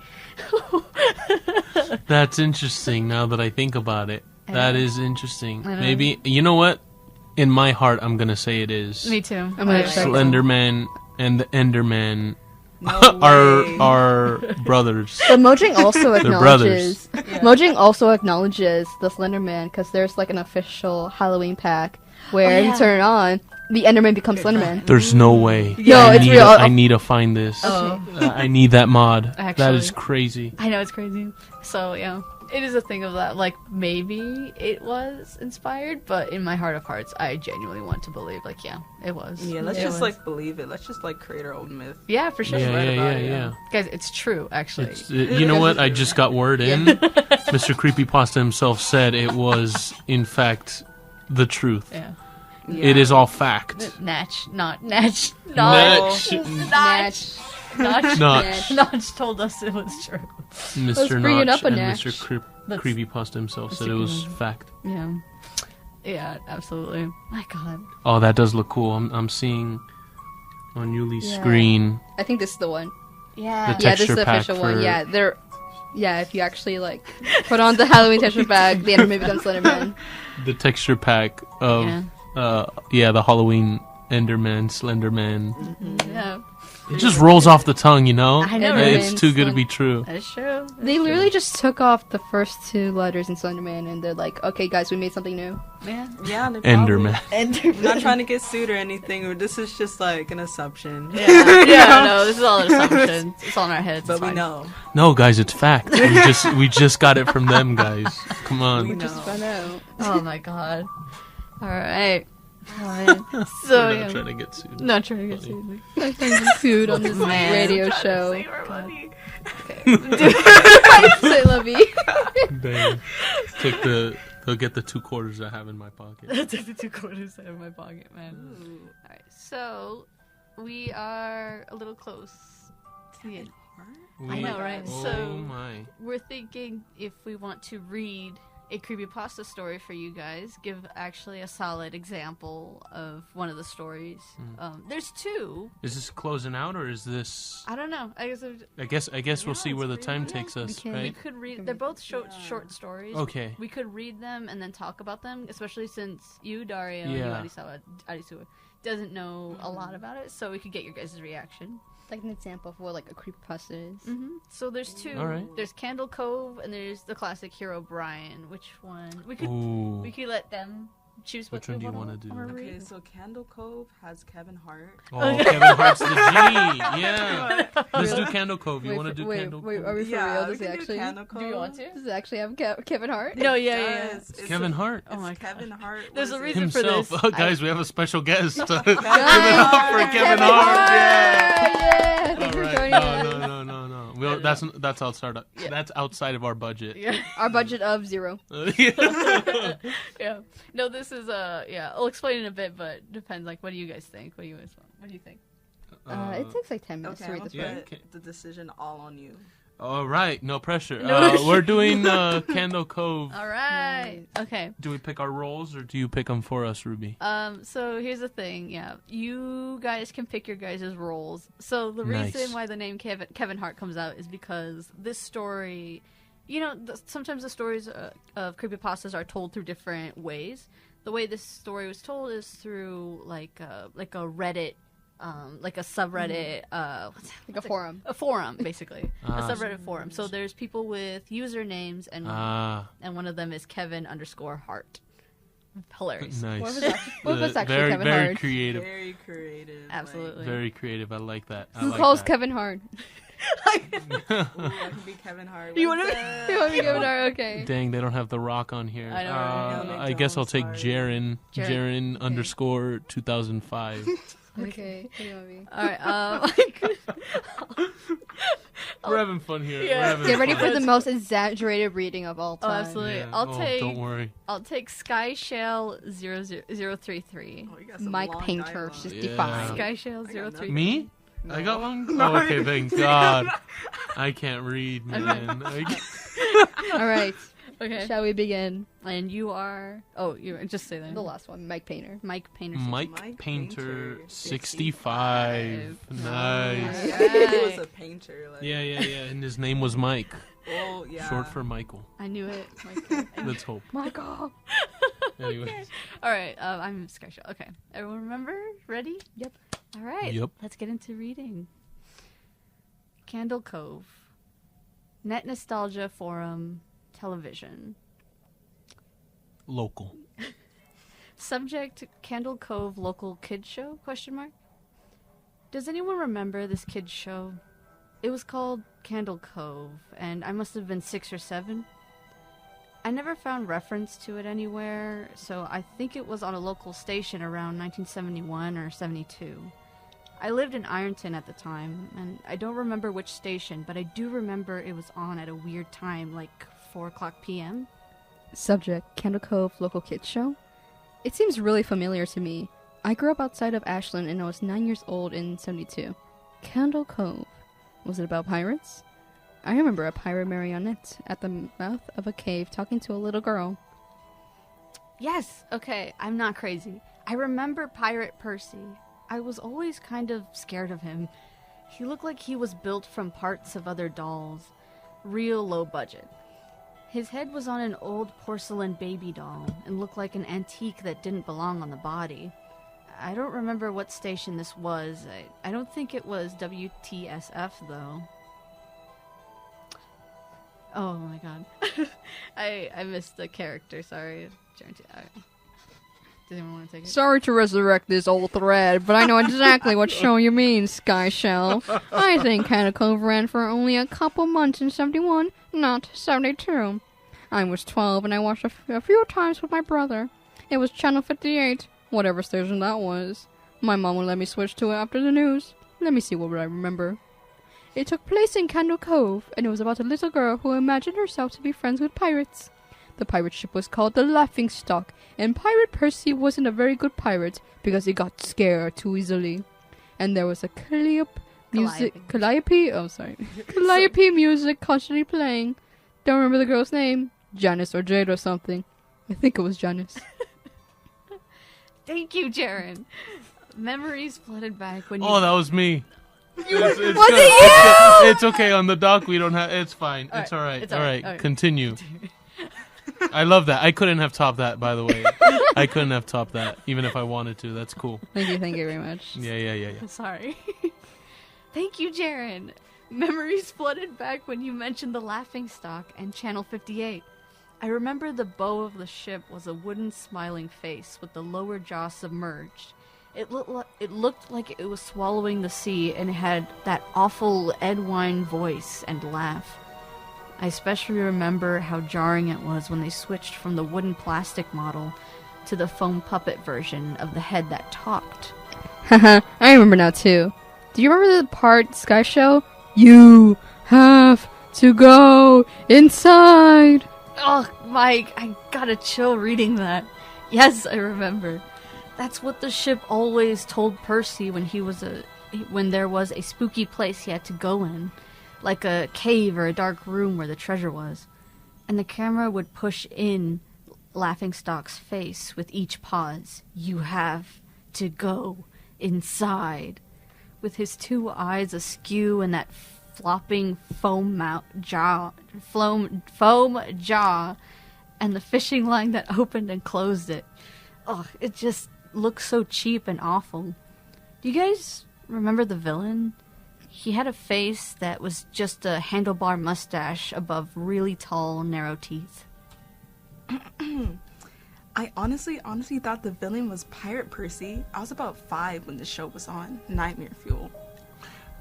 That's interesting now that I think about it. That Yeah. is interesting. I know. Maybe, you know what? In my heart, I'm going to say it is. Me too. I'm gonna check. Slenderman and the Enderman No way. are brothers. But Mojang also They're brothers. acknowledges. Mojang also acknowledges the Slender Man because there's like an official Halloween pack where Oh, yeah. you turn it on, the Enderman becomes Slenderman. There's no way. No, it's real. I need to find this. Oh. I need that mod. That Actually. is crazy. I know, it's crazy. So, yeah. It is a thing of that, like, maybe it was inspired, but in my heart of hearts, I genuinely want to believe, like, yeah, it was. Yeah, let's It just was. like believe it. Let's just like create our own myth. Yeah, for sure. Yeah, read yeah, about yeah, it, yeah. Guys, it's true, actually. You know what? I just got word in. Mr. Creepypasta himself said it was, in fact, the truth. Yeah. It is all fact. Notch Natch. Notch told us it was true. Mr. bring it Notch up a and notch. Mr. Let's- Creepypasta himself said it was fact. Yeah. Yeah, absolutely. My god. Oh, that does look cool. I'm seeing on Yuli's Yeah. screen I think this is the one. Yeah. The Yeah, this is texture the pack official one. for- Yeah, they're. Yeah, if you actually like put on the Halloween texture pack, the Enderman becomes Slenderman. the texture pack of Yeah. the Halloween Enderman, Slenderman. Yeah. It just rolls off the tongue, you know? I know, It's right? too good to be true. That's true. They literally just took off the first 2 letters in Slenderman, and they're like, "Okay, guys, we made something new." Yeah. Yeah, and Enderman. I'm not trying to get sued or anything. Or this is just like an assumption. Yeah, no, this is all an assumption. It's all in our heads. But it's we fine. know. No, guys, it's fact. We just got it from them, guys. Come on. We Just know. found out. Oh my god. All right. So We're not yeah, trying to get sued. not trying to get Funny. sued. I'm trying to get sued on this Man. radio show. Okay. Say lovey. Dang. They'll get the 2 quarters I have in my pocket. Take the 2 quarters out of my pocket, man. All right, so we are a little close to the end. I know, right? Oh So- my. We're thinking if we want to read a creepypasta story for you guys, give actually a solid example of one of the stories. There's 2. Is this closing out or is this? I don't know. I guess I guess we'll Yeah, see where the it's time pretty- takes we us, can- we right? could read. They're both short stories. Okay. We could read them and then talk about them, especially since you, Dario, and you, Yeah. Arisuwa, doesn't know a lot about it, so we could get your guys' reaction. Like an example of what like a creepypasta is. So there's 2. All right. There's Candle Cove and there's the classic hero Brian. Which one? We could let them choose Which what one do you want wanna do? Okay, so Candle Cove has Kevin Hart. Oh, Kevin Hart's the G. Yeah. Let's do Candle Cove. You want to do Candle wait, Cove? are we for Yeah, real? we Does it can do actually? Candle Cove. Do you want to? Does it actually have Kevin Hart? No, Yes, it's Kevin Hart Oh my it's god. Kevin Hart. There's What a is reason it? for Himself. this. Oh, guys, we have a special guest. Give it Kevin up for Hart. Kevin Hart. Yeah. Yeah. Thanks All for right. joining No, us. no. That's outside. That's outside of our budget. Yeah. Our budget of 0. Yeah. No, this is yeah. I'll explain in a bit, but depends. Like, what do you guys think? What do you think? It takes like 10 minutes Okay, to I'm read this gonna book. put the decision all on you. All right. No pressure. No. We're doing Candle Cove. All right. Okay. Do we pick our roles or do you pick them for us, Ruby? So here's the thing. Yeah, you guys can pick your guys' roles. So the Nice. reason why the name Kevin Hart comes out is because this story, you know, sometimes the stories of creepypastas are told through different ways. The way this story was told is through like a Reddit, like a subreddit, Like a forum. a forum basically, a Ah. subreddit forum. So there's people with usernames, and one of them is Kevin_Hart. Hilarious. Nice. What was actually very, Kevin very Hart? creative. Very creative. Absolutely. Very creative. I like that. I Who like calls that. Kevin Hart? Ooh, I can be Kevin Hart. You wanna What's be- up? You want me to Kevin Hart? Okay. Dang, they don't have The Rock on here. I know, right? No, they I guess don't, I'll take sorry. Jaren. Jaren. Jaren underscore 2005. Okay. What do you want me? All right. We're having fun here. Yeah. We're having Get ready fun. for the most exaggerated reading of all Oh, time. absolutely. Yeah. I'll Oh, take. Don't worry. I'll take Skyshell00033. Oh, you got some Mike long Painter, dialogue. 65. Yeah. Skyshell033. Me? I got one? Oh, okay, thank God. I can't read, man. All right. Okay. Shall we begin? And you are. Oh, you just say that. The last one, Mike Painter. Mike Painter. Mike Mike Painter, Painter, 65. 65. Nice. Yeah, he was a painter. Like, Yeah. And his name was Mike. Oh, yeah. Short for Michael. I knew it. Mike. Let's hope. Michael. Anyway. All right. I'm Skyshell. Okay. Everyone remember? Ready? Yep. All right. Yep. Let's get into reading. Candle Cove. Net Nostalgia Forum. Television. Local. Subject: Candle Cove local kids show? ? Does anyone remember this kids show? It was called Candle Cove, and I must have been 6 or 7. I never found reference to it anywhere, so I think it was on a local station around 1971 or 72. I lived in Ironton at the time, and I don't remember which station, but I do remember it was on at a weird time, like 4 o'clock p.m. Subject: Candle Cove local kids show. It seems really familiar to me. I grew up outside of Ashland and I was 9 years old in 72. Candle Cove. Was it about pirates? I remember a pirate marionette at the mouth of a cave talking to a little girl. Yes, okay, I'm not crazy. I remember Pirate Percy. I was always kind of scared of him. He looked like he was built from parts of other dolls. Real low budget. His head was on an old porcelain baby doll and looked like an antique that didn't belong on the body. I don't remember what station this was. I don't think it was WTSF, though. Oh my god. I missed the character, sorry. Does anyone want to take it? Sorry to resurrect this old thread, but I know exactly what show you mean, Sky Shell. I think Canada Cove ran for only a couple months in 71, not 72. I was 12 and I watched a few times with my brother. It was Channel 58, whatever station that was. My mom would let me switch to it after the news. Let me see what I remember. It took place in Candle Cove, and it was about a little girl who imagined herself to be friends with pirates. The pirate ship was called the Laughing Stock, and Pirate Percy wasn't a very good pirate because he got scared too easily. And there was a Calliope music constantly playing. Don't remember the girl's name. Janice or Jade or something. I think it was Janice. Thank you, Jaren. Memories flooded back when you... Oh, that was me. It's Was good. it you? It's okay. On the dock, we don't have... It's fine. All It's all right. It's All right. all right. Continue. I love that. I couldn't have topped that, by the way. I couldn't have topped that, even if I wanted to. That's cool. Thank you very much. Yeah. Sorry. Thank you, Jaren. Memories flooded back when you mentioned the Laughing Stock and Channel 58. I remember the bow of the ship was a wooden smiling face with the lower jaw submerged. It looked like it was swallowing the sea, and it had that awful Edwine voice and laugh. I especially remember how jarring it was when they switched from the wooden plastic model to the foam puppet version of the head that talked. Haha, I remember now too. Do you remember the part, Sky Show? You have to go inside. Oh, Mike, I got a chill reading that. Yes, I remember. That's what the ship always told Percy when there was a spooky place he had to go in, like a cave or a dark room where the treasure was. And the camera would push in Laughingstock's face with each pause. You have to go inside. With his two eyes askew and that flopping foam jaw, and the fishing line that opened and closed it. Oh, it just looks so cheap and awful. Do you guys remember the villain? He had a face that was just a handlebar mustache above really tall, narrow teeth. I honestly thought the villain was Pirate Percy. I was about 5 when the show was on. Nightmare Fuel.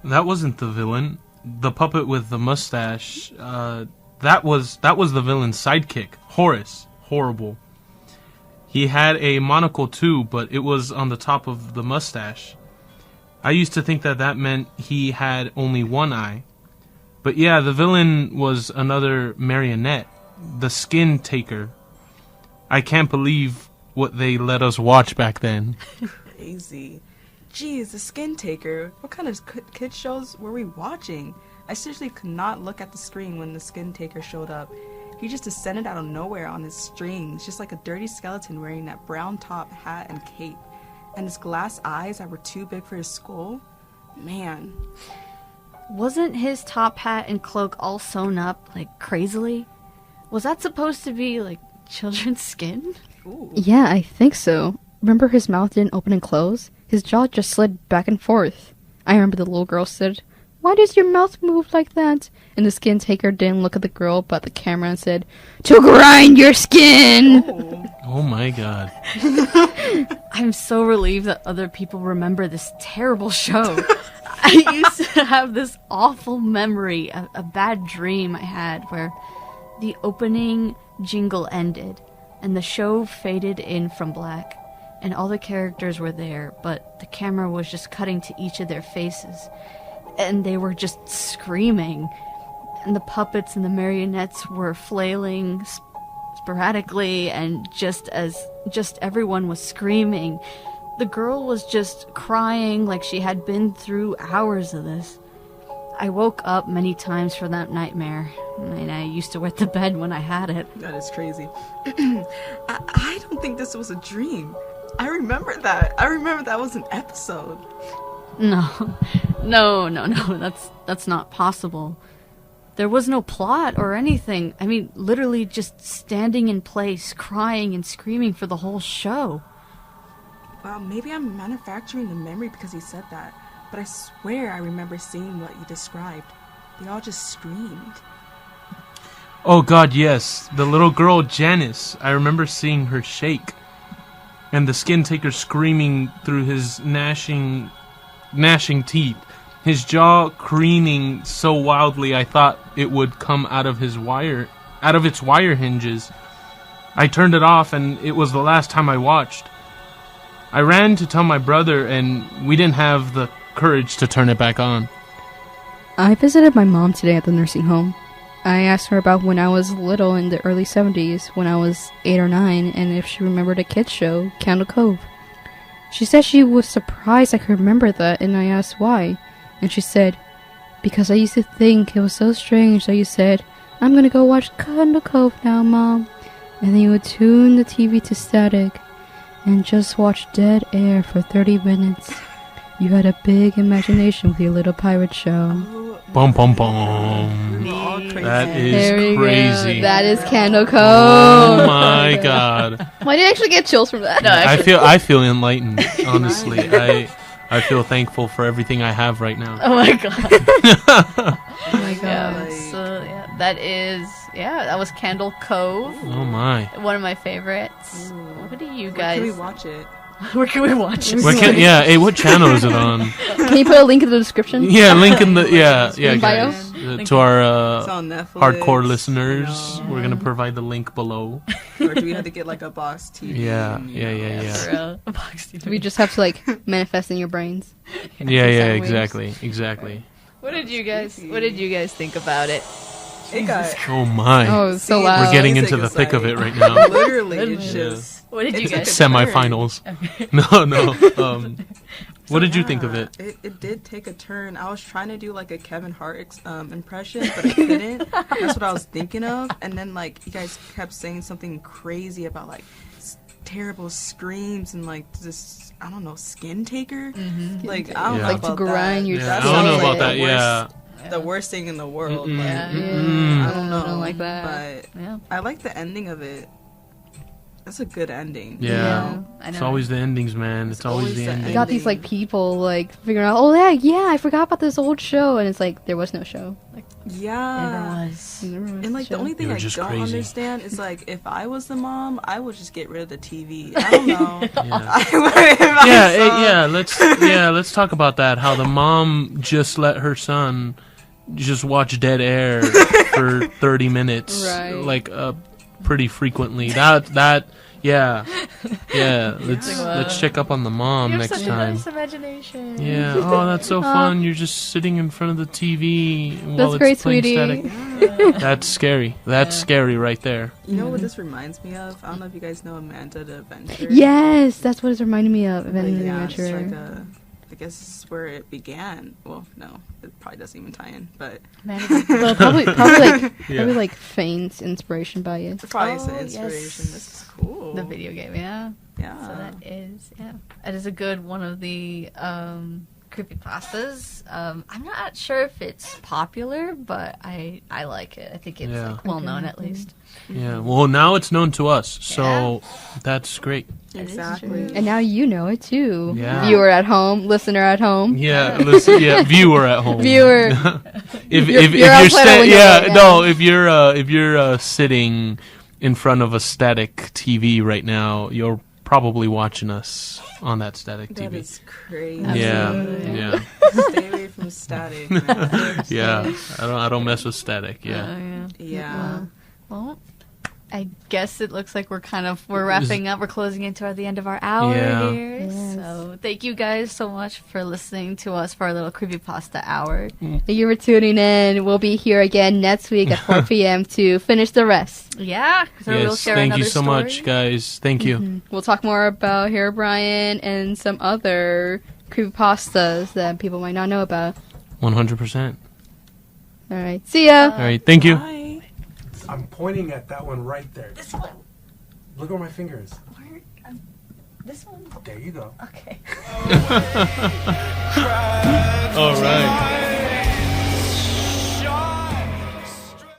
That wasn't the villain. The puppet with the mustache, that was the villain's sidekick, Horace. Horrible. He had a monocle too, but it was on the top of the mustache. I used to think that meant he had only one eye. But yeah, the villain was another marionette, the Skin Taker. I can't believe what they let us watch back then. Crazy. Geez, the Skin Taker. What kind of kid shows were we watching? I seriously could not look at the screen when the Skin Taker showed up. He just descended out of nowhere on his strings, just like a dirty skeleton wearing that brown top, hat, and cape. And his glass eyes that were too big for his skull? Man. Wasn't his top hat and cloak all sewn up, like, crazily? Was that supposed to be, like, children's skin? Ooh. Yeah, I think so. Remember his mouth didn't open and close? His jaw just slid back and forth. I remember the little girl said, "Why does your mouth move like that?" And the Skin Taker didn't look at the girl but the camera and said, "To grind your skin!" Oh my god. I'm so relieved that other people remember this terrible show. I used to have this awful memory, a bad dream I had, where the opening jingle ended and the show faded in from black. And all the characters were there, but the camera was just cutting to each of their faces. And they were just screaming. And the puppets and the marionettes were flailing sporadically, and just everyone was screaming. The girl was just crying like she had been through hours of this. I woke up many times from that nightmare, and I used to wet the bed when I had it. That is crazy. I don't think this was a dream. I remember that. I remember that was an episode. No, that's not possible. There was no plot or anything. I mean, literally just standing in place, crying and screaming for the whole show. Well, maybe I'm manufacturing the memory because he said that, but I swear I remember seeing what you described. They all just screamed. Oh God, yes. The little girl Janice. I remember seeing her shake. And the skin taker screaming through his gnashing teeth. His jaw careening so wildly I thought it would come out of its wire hinges. I turned it off and it was the last time I watched. I ran to tell my brother and we didn't have the courage to turn it back on. I visited my mom today at the nursing home. I asked her about when I was little in the early 70s, when I was 8 or 9, and if she remembered a kids show, Candle Cove. She said she was surprised I could remember that, and I asked why. And she said, because I used to think it was so strange that you said, I'm gonna go watch Candle Cove now, Mom. And then you would tune the TV to static and just watch dead air for 30 minutes. You had a big imagination with your little pirate show. Bum bum bum. That is crazy. That is Candle Cove. Oh my God. Why did I actually get chills from that? No, I feel enlightened, honestly. I feel thankful for everything I have right now. Oh my God. Oh my God. Yeah, so yeah, that was Candle Cove. Oh my. One of my favorites. What do you guys? Can we watch it? Where can we watch it? Hey, what channel is it on? Can you put a link in the description? Yeah, link in the Bio? guys. To our It's on Netflix, hardcore listeners, you know. we're gonna provide the link below. Or do we have to get like a box TV? Yeah. For real. A box TV. We just have to like manifest in your brains. Yeah, Sound waves. exactly. What did you guys think about it? It got Oh my. Oh, it's so See, loud. We're getting into the thick of it right now. literally, it's just. What did you It's like guys? a Semifinals. No. What did you think of it? It did take a turn. I was trying to do like a Kevin Hart impression, but I couldn't. That's what I was thinking of. And then like you guys kept saying something crazy about like terrible screams and like this, I don't know, skin taker. Like I don't know Like to about grind that. your Yeah, I That don't know sounds about like that. Yeah. the worst thing in the world. Mm-mm. Like, Yeah. I don't know. I don't like that. But Yeah. I like the ending of it. That's a good ending. Yeah. You know? I know. It's always the endings, man. It's always the You ending. got these like people like figuring out, oh yeah, I forgot about this old show, and it's like there was no show. Like Yeah. Never was. And like the only thing You're I just don't crazy. understand is like if I was the mom, I would just get rid of the TV. I don't know. Yeah. Let's talk about that. How the mom just let her son just watch dead air for 30 minutes, Right. like pretty frequently. Yeah. Let's check up on the mom You have next such time. a nice imagination. Yeah. Oh, that's so fun. You're just sitting in front of the TV while it's great, playing sweetie. static. That's scary. That's scary right there. You know what this reminds me of? I don't know if you guys know Amanda the Adventure. yes, that's what it's reminding me of. Like, Event yeah, it's Adventure. like I guess this is where it began. Well, no, it probably doesn't even tie in, but Well, probably like feigns inspiration by it. it's probably Oh, some inspiration. yes. This is cool. The video game, yeah. Yeah. So that is a good one of the creepypastas. I'm not sure if it's popular, but I like it. I think it's Yeah. like, well known at least. Yeah. Well, now it's known to us, so that's great. Exactly. And now you know it too. Yeah. Viewer at home, listener at home. Yeah, listen, viewer at home. Viewer. if You're you're outside a window right now. if you're sitting in front of a static TV right now, you're probably watching us on that static That TV. is crazy. Yeah, Absolutely. yeah, Stay away from static. Man. yeah. I don't mess with static. Yeah. Yeah. Well, I guess it looks like we're wrapping up. We're closing into the end of our hour Yeah. here. Yes. So thank you guys so much for listening to us for our little creepypasta hour. Thank you for tuning in. We'll be here again next week at 4 p.m. to finish the rest. Yeah. So we'll Yes. share Thank you another so story. much, guys. Thank you. We'll talk more about Herobrine and some other creepypastas that people might not know about. 100%. All right. See ya. All right. Thank you. Bye. I'm pointing at that one right there. This one. Look where my finger is. This one. There you go. Okay. All right.